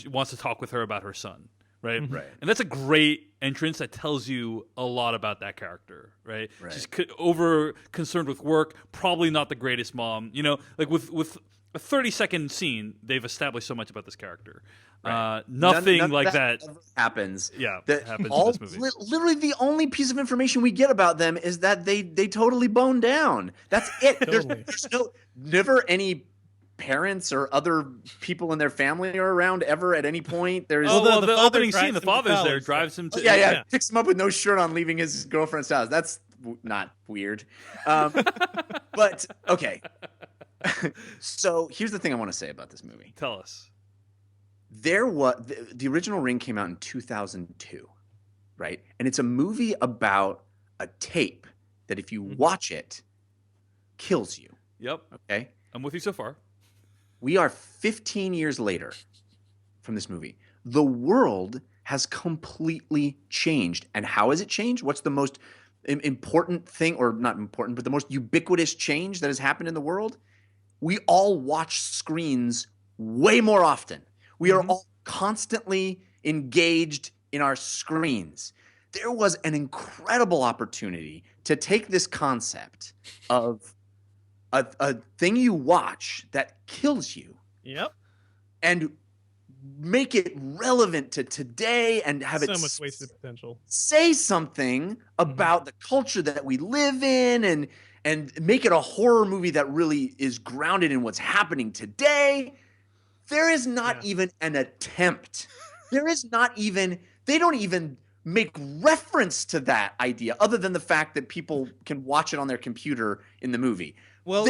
wants to talk with her about her son, right? Right. And that's a great entrance that tells you a lot about that character, right? She's over concerned with work, probably not the greatest mom, with a 30-second scene, they've established so much about this character. Right. Nothing None like of that happens. Yeah, that happens all, in this movie. Literally, the only piece of information we get about them is that they totally boned down. That's it. Totally. There's never any parents or other people in their family are around ever at any point. There's the father opening scene, drives the him to father's there, college. drives him to. yeah, picks him up with no shirt on, leaving his girlfriend's house. That's not weird. But okay. So here's the thing I want to say about this movie. Tell us. There was the original Ring came out in 2002, right? And it's a movie about a tape that if you watch it, kills you. Yep. Okay? I'm with you so far. We are 15 years later from this movie. The world has completely changed. And how has it changed? What's the most important thing, or not important, but the most ubiquitous change that has happened in the world? We all watch screens way more often. We are all constantly engaged in our screens. There was an incredible opportunity to take this concept of a thing you watch that kills you, and make it relevant to today, and have so much wasted potential. Say something about the culture that we live in, and make it a horror movie that really is grounded in what's happening today. There is not even an attempt. There is not even, they don't even make reference to that idea, other than the fact that people can watch it on their computer in the movie. Well,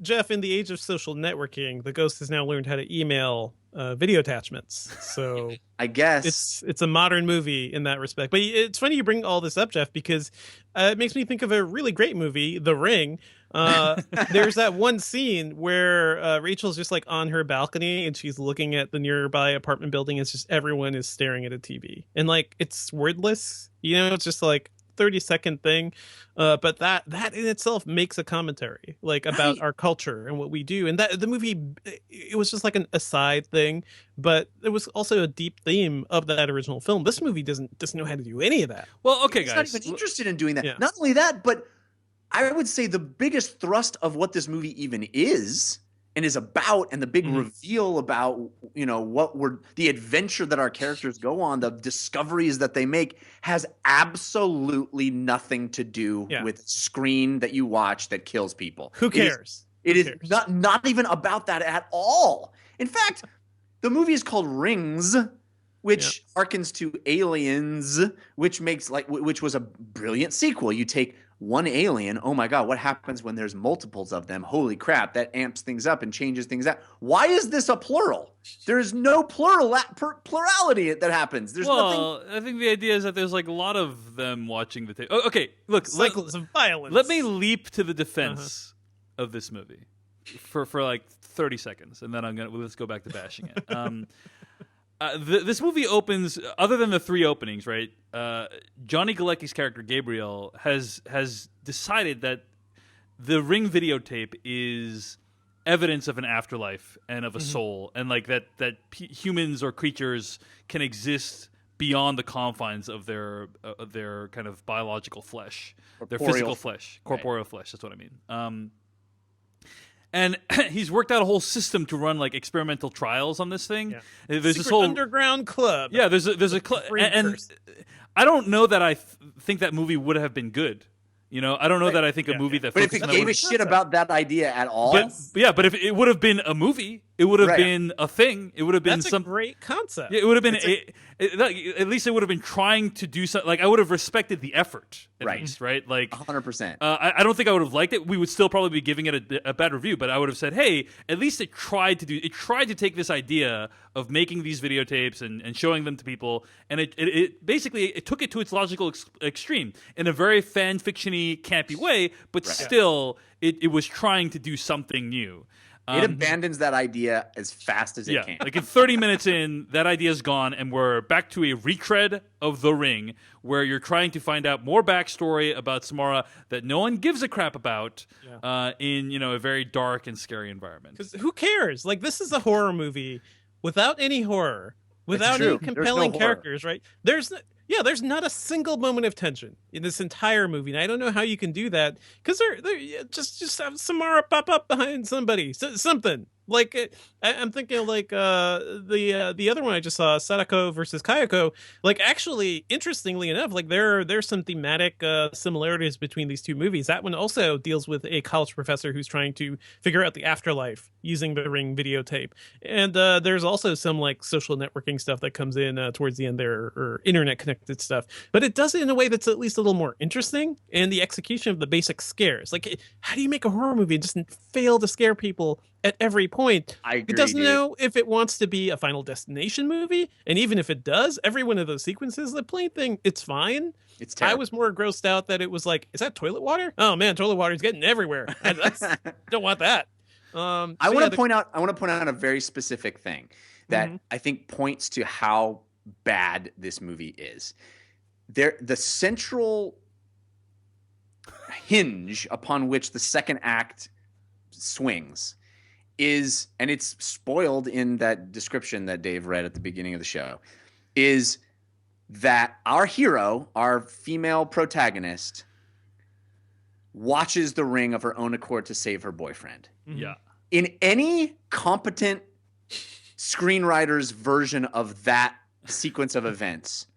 Jeff, in the age of social networking, the Ghost has now learned how to email video attachments. So I guess it's a modern movie in that respect. But it's funny you bring all this up, Jeff, because it makes me think of a really great movie, The Ring. There's that one scene where Rachel's just on her balcony, and she's looking at the nearby apartment building. It's just everyone is staring at a TV, and it's wordless. It's just 30-second thing, but that in itself makes a commentary about our culture and what we do. And that the movie, it was just an aside thing, but it was also a deep theme of that original film. This movie doesn't know how to do any of that. Well, okay, it's guys, not even interested in doing that. Yeah. Not only that, but I would say the biggest thrust of what this movie even is and is about, and the big reveal about, the adventure that our characters go on, the discoveries that they make, has absolutely nothing to do with screen that you watch that kills people. Who cares? It is not even about that at all. In fact, the movie is called Rings, which harkens to Aliens, which makes which was a brilliant sequel. You take one alien. Oh my God, what happens when there's multiples of them? Holy crap, that amps things up and changes things out. Why is this a plural? There is no plurality that happens. There's nothing. I think the idea is that there's like a lot of them watching the tape. Oh, okay, look, Cycles of violence. let me leap to the defense of this movie for like 30 seconds, and then let's go back to bashing it. This movie opens, other than the 3 openings, right? Johnny Galecki's character Gabriel has decided that the Ring videotape is evidence of an afterlife and of a soul, and like that humans or creatures can exist beyond the confines of their kind of biological flesh, their physical flesh, corporeal flesh. That's what I mean. And he's worked out a whole system to run like experimental trials on this thing. Yeah. There's Secret this whole underground club. Yeah, there's a club, and I don't know that I think that movie would have been good. You know, I don't know that I think a movie that. But if focused it on that gave a shit about that idea at all, but if it would have been a movie, it would have been a thing. It would have been That's a great concept. Yeah, it would have been at least it would have been trying to do something. Like I would have respected the effort, at least, right? Like 100%. I don't think I would have liked it. We would still probably be giving it a bad review, but I would have said, hey, at least it tried to take this idea of making these videotapes and showing them to people, and it basically took it to its logical extreme in a very fan fiction-y, campy way, but still it was trying to do something new. It abandons that idea as fast as it can. Like in 30 minutes in, that idea's gone, and we're back to a retread of The Ring, where you're trying to find out more backstory about Samara that no one gives a crap about in a very dark and scary environment. Because who cares? Like, this is a horror movie without any horror, without any compelling characters, right? There's not a single moment of tension in this entire movie, and I don't know how you can do that because they're just have Samara pop up behind somebody, something. Like I'm thinking like the other one I just saw, Sadako versus Kayako. Like actually, interestingly enough, like there's some thematic similarities between these two movies. That one also deals with a college professor who's trying to figure out the afterlife using the Ring videotape, and there's also some like social networking stuff that comes in towards the end there, or internet connected stuff. But it does it in a way that's at least a little more interesting, and the execution of the basic scares. Like, how do you make a horror movie and just fail to scare people at every point? I agree, it doesn't know if it wants to be a Final Destination movie, and even if it does, every one of those sequences, the plane thing, it's fine. It's terrible. I was more grossed out that it was like, is that toilet water? Oh man, toilet water is getting everywhere. Don't want that. I want to point out a very specific thing that I think points to how bad this movie is. The central hinge upon which the second act swings is, and it's spoiled in that description that Dave read at the beginning of the show, is that our hero, our female protagonist, watches The Ring of her own accord to save her boyfriend. Yeah. In any competent screenwriter's version of that sequence of events,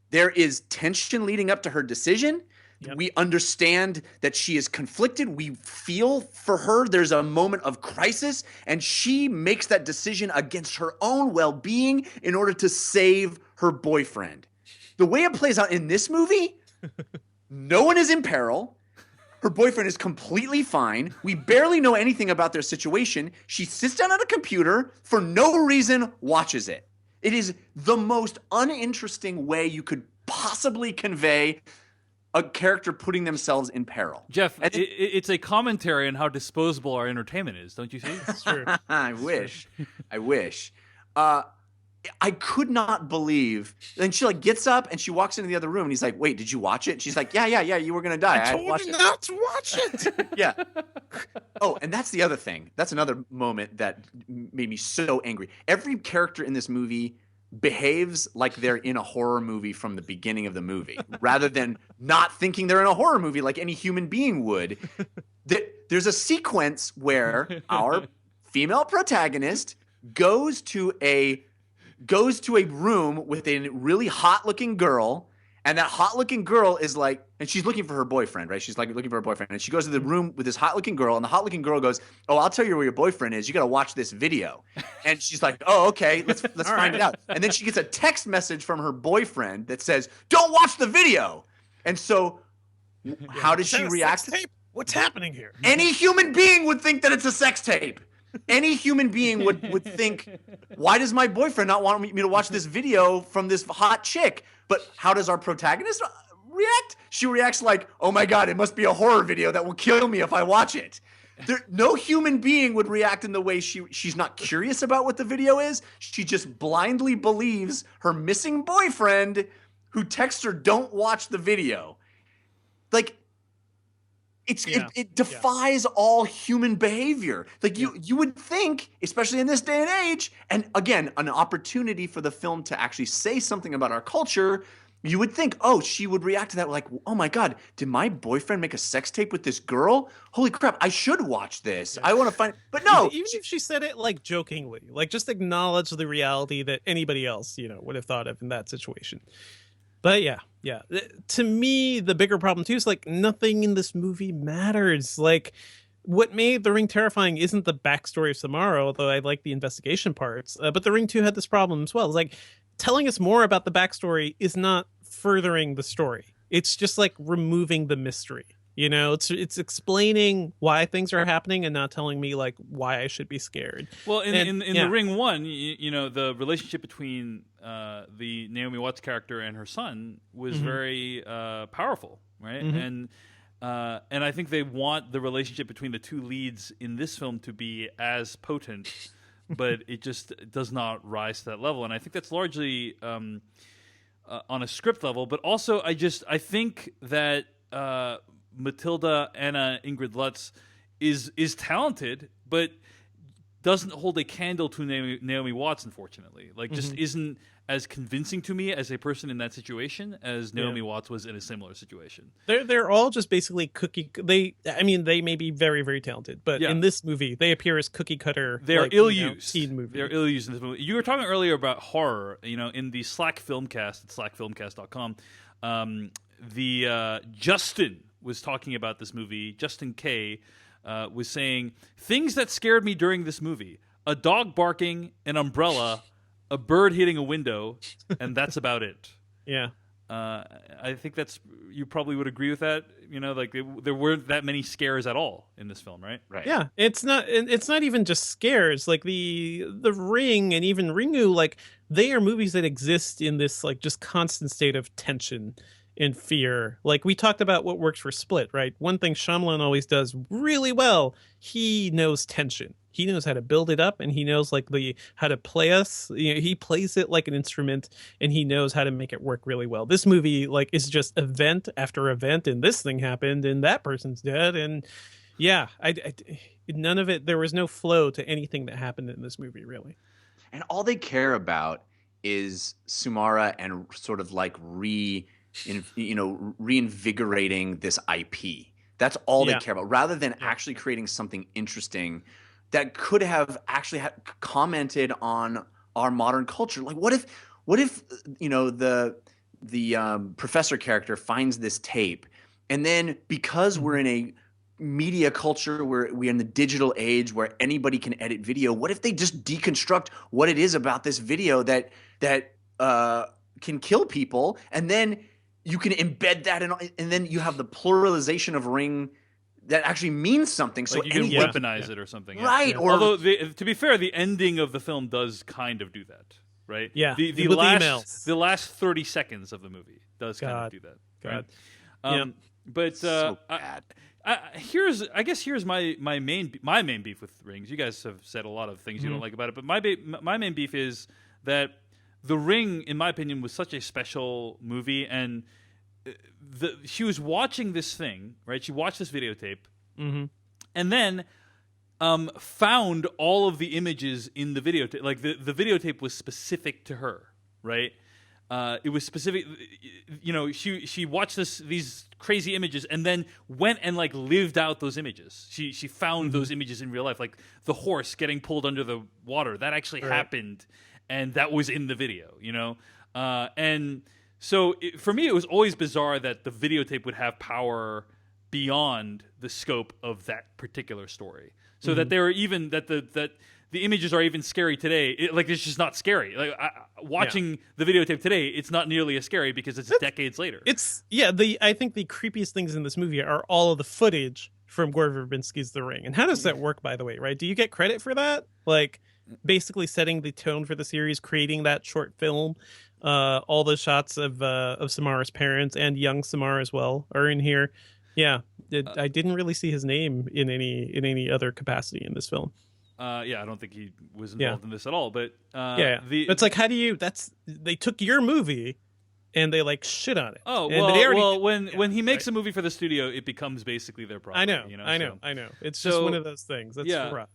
there is tension leading up to her decision. Yep. We understand that she is conflicted. We feel for her. There's a moment of crisis, and she makes that decision against her own well-being in order to save her boyfriend. The way it plays out in this movie, no one is in peril. Her boyfriend is completely fine. We barely know anything about their situation. She sits down at a computer for no reason, watches it. It is the most uninteresting way you could possibly convey a character putting themselves in peril. Jeff, it's a commentary on how disposable our entertainment is, don't you see? It's true. I wish. I could not believe. And she like gets up and she walks into the other room and he's like, "Wait, did you watch it?" And she's like, "Yeah, you were gonna die. I told you not to watch it." Yeah. Oh, and that's the other thing. That's another moment that made me so angry. Every character in this movie behaves like they're in a horror movie from the beginning of the movie, rather than not thinking they're in a horror movie like any human being would. There's a sequence where our female protagonist goes to a room with a really hot-looking girl, and that hot-looking girl is like, and she's looking for her boyfriend, right? She's like looking for her boyfriend, and she goes to the room with this hot-looking girl, and the hot-looking girl goes, "Oh, I'll tell you where your boyfriend is. You got to watch this video." And she's like, "Oh, okay, let's find it out." And then she gets a text message from her boyfriend that says, "Don't watch the video." And so How does Is that she a react? sex tape? What's happening here? Any human being would think that it's a sex tape. Any human being would think, why does my boyfriend not want me to watch this video from this hot chick? But how does our protagonist react? She reacts like, oh my God, it must be a horror video that will kill me if I watch it. No human being would react in the way she's not curious about what the video is. She just blindly believes her missing boyfriend who texts her, don't watch the video. Like, it defies all human behavior. Like you would think, especially in this day and age, and again, an opportunity for the film to actually say something about our culture. You would think, oh, she would react to that like, oh my God, did my boyfriend make a sex tape with this girl? Holy crap, I should watch this. I want to find, but no. Even if she said it like jokingly, like just acknowledge the reality that anybody else, would have thought of in that situation. But yeah. To me, the bigger problem too is like nothing in this movie matters. Like what made The Ring terrifying isn't the backstory of Samara, although I like the investigation parts. But The Ring 2 had this problem as well. It's like telling us more about the backstory is not furthering the story. It's just like removing the mystery. It's explaining why things are happening and not telling me like why I should be scared. Well, in The Ring 1, the relationship between the Naomi Watts character and her son was very powerful, right? And I think they want the relationship between the two leads in this film to be as potent, but it just does not rise to that level. And I think that's largely on a script level, but also I think that Matilda Anna Ingrid Lutz is talented, but doesn't hold a candle to Naomi Watts, unfortunately. Like, just isn't as convincing to me as a person in that situation as Naomi Watts was in a similar situation. They're all just basically they may be very, very talented, but in this movie, they appear as cookie cutter. They're ill-used. Teen movie. They're ill-used in this movie. You were talking earlier about horror, in the Slack Filmcast at slackfilmcast.com. Justin was talking about this movie. Justin K was saying, things that scared me during this movie: a dog barking, an umbrella, a bird hitting a window, and that's about it. Yeah. I think you probably would agree with that. There weren't that many scares at all in this film, right? Right. Yeah, it's not even just scares. Like the Ring and even Ringu, like they are movies that exist in this like just constant state of tension and fear. Like we talked about what works for Split, right? One thing Shyamalan always does really well, he knows tension. He knows how to build it up, and he knows like how to play us. He plays it like an instrument, and he knows how to make it work really well. This movie like is just event after event, and this thing happened, and that person's dead, and none of it. There was no flow to anything that happened in this movie, really. And all they care about is Sumara and sort of like reinvigorating this IP. That's all they care about, rather than actually creating something interesting that could have actually commented on our modern culture. Like, what if the professor character finds this tape, and then because we're in a media culture where we're in the digital age where anybody can edit video, what if they just deconstruct what it is about this video that can kill people, and then you can embed that and then you have the pluralization of Ring that actually means something. So you can weaponize it or something. Right. Yeah. Or, although, to be fair, the ending of the film does kind of do that, right? Yeah. The last 30 seconds of the movie does kind of do that. God. Right? But so bad. here's my main beef with Rings. You guys have said a lot of things you don't like about it, but my main beef is that The Ring, in my opinion, was such a special movie, and she was watching this thing, right? She watched this videotape, and then found all of the images in the videotape. Like the videotape was specific to her, right? It was specific. She watched these crazy images, and then went and like lived out those images. She found those images in real life, like the horse getting pulled under the water. That actually happened, and that was in the video. And so for me, it was always bizarre that the videotape would have power beyond the scope of that particular story. So that there were even that the images are even scary today. It's just not scary. Like watching the videotape today, it's not nearly as scary because it's decades later. I think the creepiest things in this movie are all of the footage from Gore Verbinski's The Ring. And how does that work, by the way, right? Do you get credit for that? Like, basically setting the tone for the series, creating that short film. All the shots of Samara's parents and young Samara as well are in here. Yeah, I didn't really see his name in any other capacity in this film. I don't think he was involved in this at all. But it's like, how do you? They took your movie and they like shit on it. Oh, and when he makes a movie for the studio, it becomes basically their property. I know. It's just one of those things. That's rough.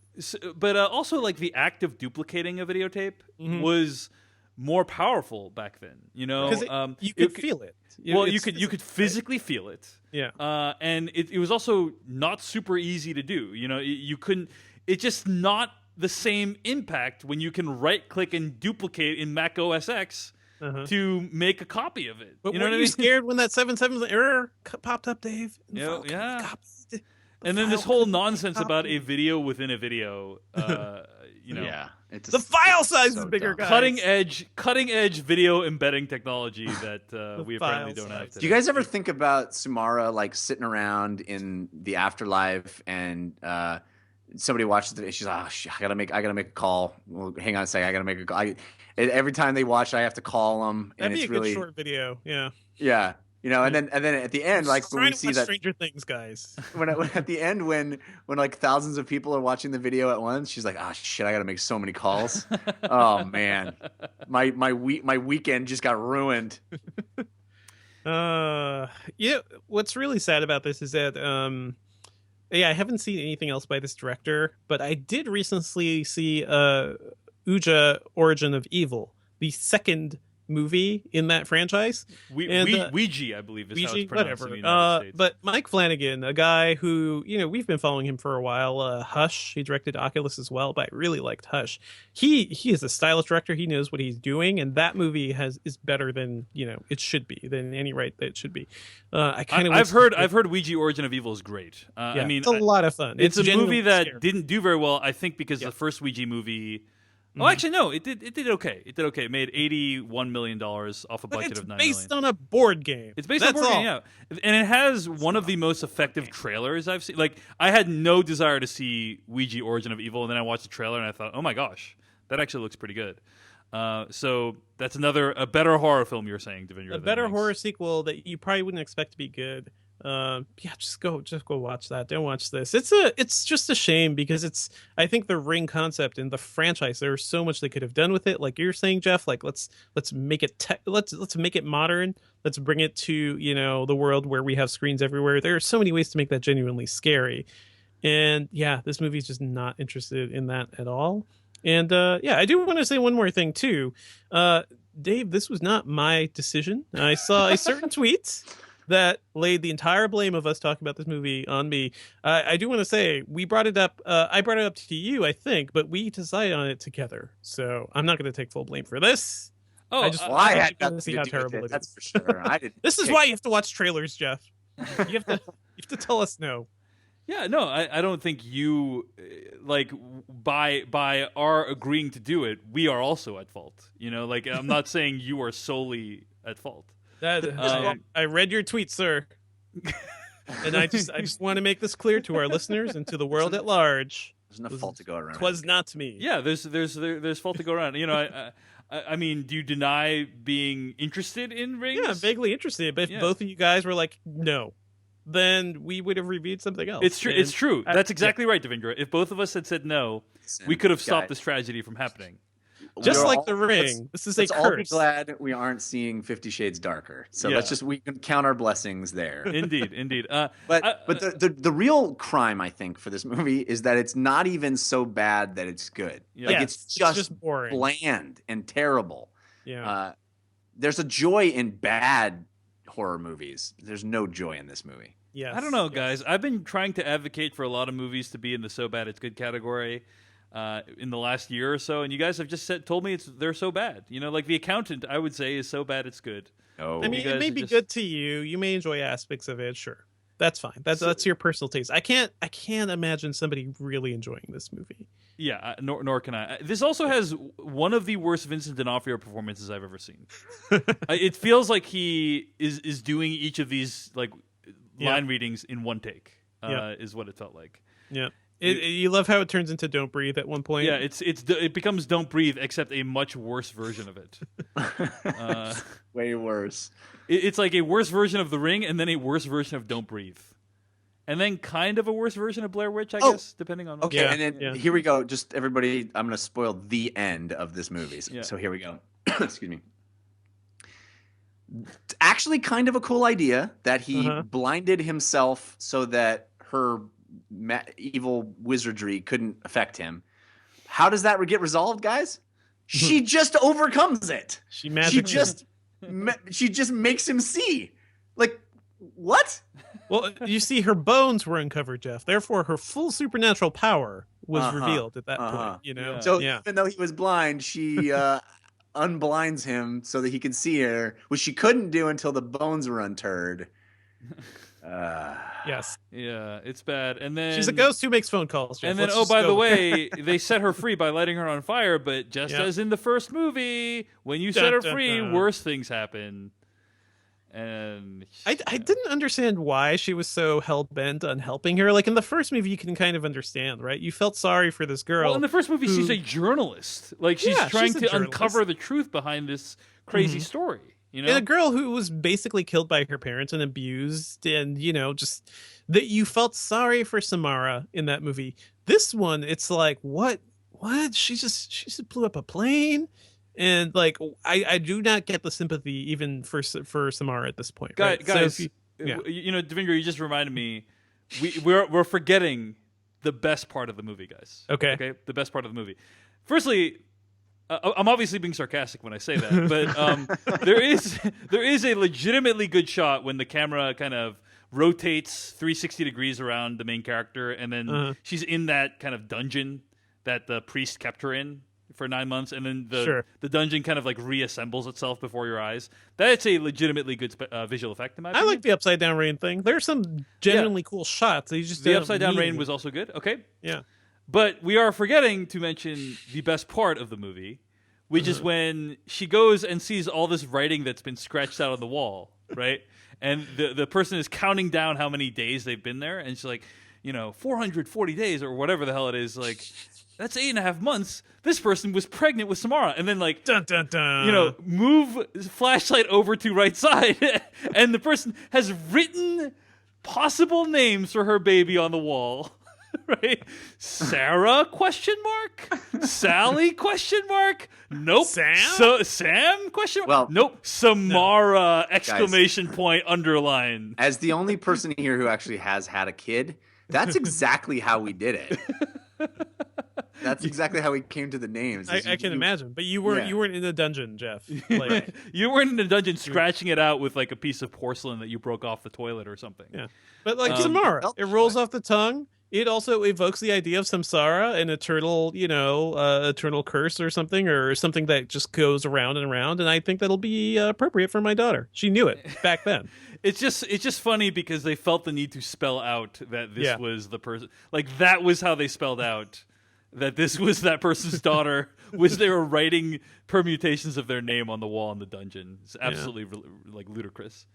But also, like, the act of duplicating a videotape was more powerful back then, because you could feel it. You could physically feel it. Yeah. And it was also not super easy to do. You couldn't. It's just not the same impact when you can right click and duplicate in Mac OS X to make a copy of it. But you know what I mean? You scared when that 7.7 error popped up, Dave? Yeah. And then this whole nonsense about a video within a video. Yeah, the file size is bigger, guys. Cutting edge video embedding technology that we apparently don't have today. Do you guys ever think about Samara like sitting around in the afterlife and somebody watches it? She's like, I gotta make a call. Well, hang on a second, I gotta make a call. Every time they watch, I have to call them, and That'd it's be a really good short video. Yeah. Yeah. And then at the end, like when we see that Stranger Things, guys. when at the end when like thousands of people are watching the video at once, she's like, shit, I gotta make so many calls. Oh man, my weekend just got ruined. What's really sad about this is that I haven't seen anything else by this director, but I did recently see Ouija: Origin of Evil, the second movie in that franchise. Ouija, I believe, is how it's pronounced in the United States. But Mike Flanagan, a guy who, we've been following him for a while, Hush, he directed Oculus as well, but I really liked Hush. He is a stylish director. He knows what he's doing, and that movie is better than, it should be, than any right that it should be. I've heard Ouija: Origin of Evil is great. I mean, it's a lot of fun. It's a movie that didn't do very well, I think, because the first Ouija movie. Oh, actually, no. It did okay. It did okay. It made $81 million off a budget of $9 million. It's based on a board game. It's based on a board game, yeah. And it has one of the most effective trailers I've seen. Like, I had no desire to see Ouija: Origin of Evil, and then I watched the trailer and I thought, oh my gosh, that actually looks pretty good. So that's a better horror film, you're saying, Devindra. A better horror sequel that you probably wouldn't expect to be good. Just go watch that. Don't watch this. It's just a shame because I think the Ring concept and the franchise, there's so much they could have done with it. Like you're saying, Jeff, like let's make it let's make it modern. Let's bring it to, the world where we have screens everywhere. There are so many ways to make that genuinely scary. And this movie's just not interested in that at all. And I do want to say one more thing too. Dave, this was not my decision. I saw a certain tweet that laid the entire blame of us talking about this movie on me. I do want to say we brought it up. I brought it up to you, I think, but we decided on it together. So I'm not going to take full blame for this. Oh, I had nothing to see how terrible it is. That's for sure. I didn't. This is why you have to watch trailers, Jeff. You have to tell us no. Yeah, no, I don't think you like by our agreeing to do it, we are also at fault. I'm not saying you are solely at fault. I read your tweet, sir, and I just want to make this clear to our listeners and to the world at large. There's enough fault to go around. 'Twas not me. Yeah, there's fault to go around. I mean, do you deny being interested in Rings? Yeah, vaguely interested. But if both of you guys were like, no, then we would have reviewed something else. It's true. It's true. That's exactly right, Devindra. If both of us had said no, we could have stopped this tragedy from happening. Just like The Ring, this is a curse. Let's all be glad we aren't seeing 50 Shades Darker. So we can count our blessings there. Indeed. But the real crime, I think, for this movie is that it's not even so bad that it's good. Yeah. Like it's just boring, bland, and terrible. Yeah. There's a joy in bad horror movies. There's no joy in this movie. Yes. I don't know, guys. I've been trying to advocate for a lot of movies to be in the so bad it's good category. In the last year or so, and you guys have just told me they're so bad. Like The Accountant, I would say is so bad it's good. Oh, I mean, it may be good to you. You may enjoy aspects of it. Sure, that's fine. That's your personal taste. I can't imagine somebody really enjoying this movie. Yeah, nor can I. This also has one of the worst Vincent D'Onofrio performances I've ever seen. It feels like he is doing each of these like line readings in one take. Is what it felt like. Yeah. You love how it turns into "Don't Breathe" at one point. Yeah, it becomes "Don't Breathe," except a much worse version of it. Way worse. It's like a worse version of The Ring, and then a worse version of "Don't Breathe," and then kind of a worse version of Blair Witch, I guess, depending on. Okay, and then here we go. Just everybody, I'm going to spoil the end of this movie. So here we go. Excuse me. It's actually kind of a cool idea that he blinded himself so that her evil wizardry couldn't affect him. How does that get resolved, guys? She just overcomes it. She just makes him see. Like, what? Well, you see, her bones were uncovered, Jeff. Therefore, her full supernatural power was revealed at that point. You know, so even though he was blind, she unblinds him so that he can see her, which she couldn't do until the bones were interred. Yes. Yeah, it's bad. And then she's a ghost who makes phone calls, Jeff. And then, by the way, they set her free by lighting her on fire. But just as in the first movie, when you set her free, worse things happen. And I didn't understand why she was so hell-bent on helping her. Like in the first movie, you can kind of understand, right? You felt sorry for this girl. Well, in the first movie, she's a journalist. Like she's trying to uncover the truth behind this crazy story. You know? And a girl who was basically killed by her parents and abused, and just that you felt sorry for Samara in that movie. This one, it's like, what? She just blew up a plane, and like I do not get the sympathy even for Samara at this point. Right? Guys, so Devindra, you just reminded me. We're forgetting the best part of the movie, guys. Okay, the best part of the movie. Firstly, I'm obviously being sarcastic when I say that, but there is a legitimately good shot when the camera kind of rotates 360 degrees around the main character, and then she's in that kind of dungeon that the priest kept her in for 9 months, and then the dungeon kind of like reassembles itself before your eyes. That's a legitimately good visual effect in my opinion. I like the upside down rain thing. There's some genuinely cool shots. The upside down rain was also good. Okay, yeah. But we are forgetting to mention the best part of the movie, which is when she goes and sees all this writing that's been scratched out on the wall, right? And the person is counting down how many days they've been there, and she's like, 440 days or whatever the hell it is. Like, that's 8.5 months. This person was pregnant with Samara. And then, like, dun, dun, dun. Move flashlight over to right side, and the person has written possible names for her baby on the wall. Right? Sarah? ? Sally ? Nope. Sam? Sam ? Well, nope. Samara ! Point underline. As the only person here who actually has had a kid, that's exactly how we did it. That's exactly how we came to the names. I can imagine, but you weren't in the dungeon, Jeff. Like, you weren't in the dungeon scratching it out with like a piece of porcelain that you broke off the toilet or something. Yeah, but like Samara, it rolls off the tongue. It also evokes the idea of samsara, an eternal, eternal curse or something that just goes around and around. And I think that'll be appropriate for my daughter. She knew it back then. It's just funny because they felt the need to spell out that this was the person. Like that was how they spelled out that this was that person's daughter. Was they were writing permutations of their name on the wall in the dungeon. It's absolutely like ludicrous.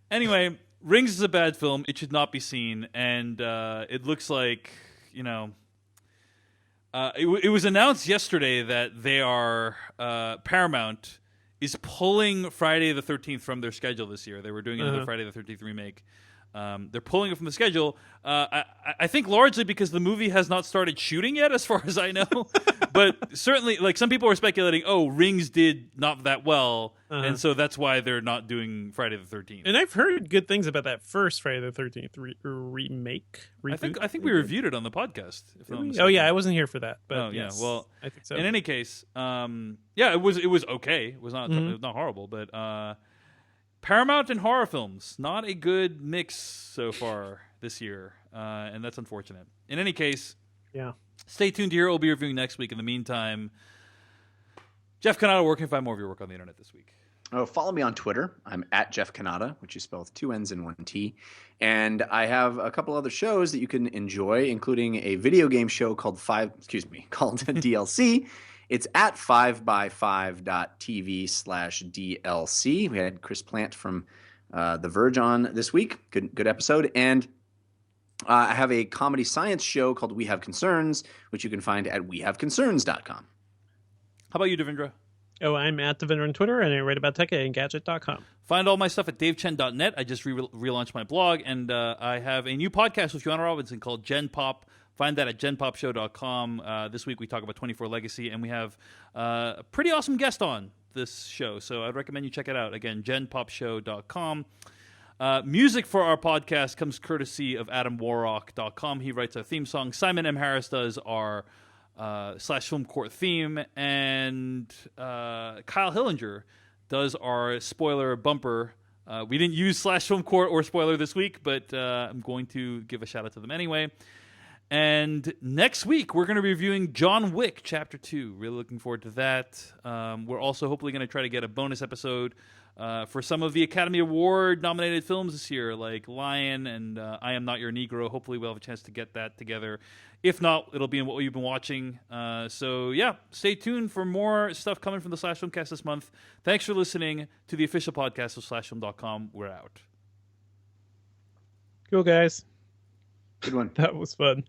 Anyway, Rings is a bad film. It should not be seen, and it looks like it was announced yesterday that they are Paramount is pulling Friday the 13th from their schedule this year. They were doing another Friday the 13th remake. They're pulling it from the schedule. I think largely because the movie has not started shooting yet, as far as I know. But certainly, like some people are speculating, Rings did not that well, and so that's why they're not doing Friday the 13th. And I've heard good things about that first Friday the 13th remake. Reboot, I think we reviewed it on the podcast. Oh yeah, I wasn't here for that. But yes, well, I think so. In any case, it was okay. It was not horrible, but. Paramount and horror films, not a good mix so far this year, and that's unfortunate. In any case, stay tuned to hear what we'll be reviewing next week. In the meantime, Jeff Canado, where can I find more of your work on the internet this week? Oh, follow me on Twitter. I'm at Jeff Kanata, which you spell with 2 N's and 1 T. And I have a couple other shows that you can enjoy, including a video game show called called DLC. It's at 5by5.tv/DLC. We had Chris Plant from The Verge on this week. Good episode. And I have a comedy science show called We Have Concerns, which you can find at wehaveconcerns.com. How about you, Devindra? Oh, I'm at Devindra on Twitter, and I write about tech at Engadget.com. Find all my stuff at davechen.net. I just relaunched my blog, and I have a new podcast with Joanna Robinson called Gen Pop. Find that at genpopshow.com. This week we talk about 24 Legacy, and we have a pretty awesome guest on this show, so I'd recommend you check it out. Again, genpopshow.com. Music for our podcast comes courtesy of AdamWarrock.com. He writes our theme song. Simon M. Harris does our Slash Film Court theme, and Kyle Hillinger does our spoiler bumper. We didn't use Slash Film Court or spoiler this week, but I'm going to give a shout out to them anyway. And next week we're going to be reviewing John Wick Chapter 2. Really looking forward to that. We're also hopefully going to try to get a bonus episode for some of the Academy Award nominated films this year, like Lion and I Am Not Your Negro. Hopefully we'll have a chance to get that together. If not, it'll be in what you've been watching. So yeah, stay tuned for more stuff coming from the Slash Filmcast this month. Thanks for listening to the official podcast of SlashFilm.com. We're out. Cool, guys. Good one. That was fun.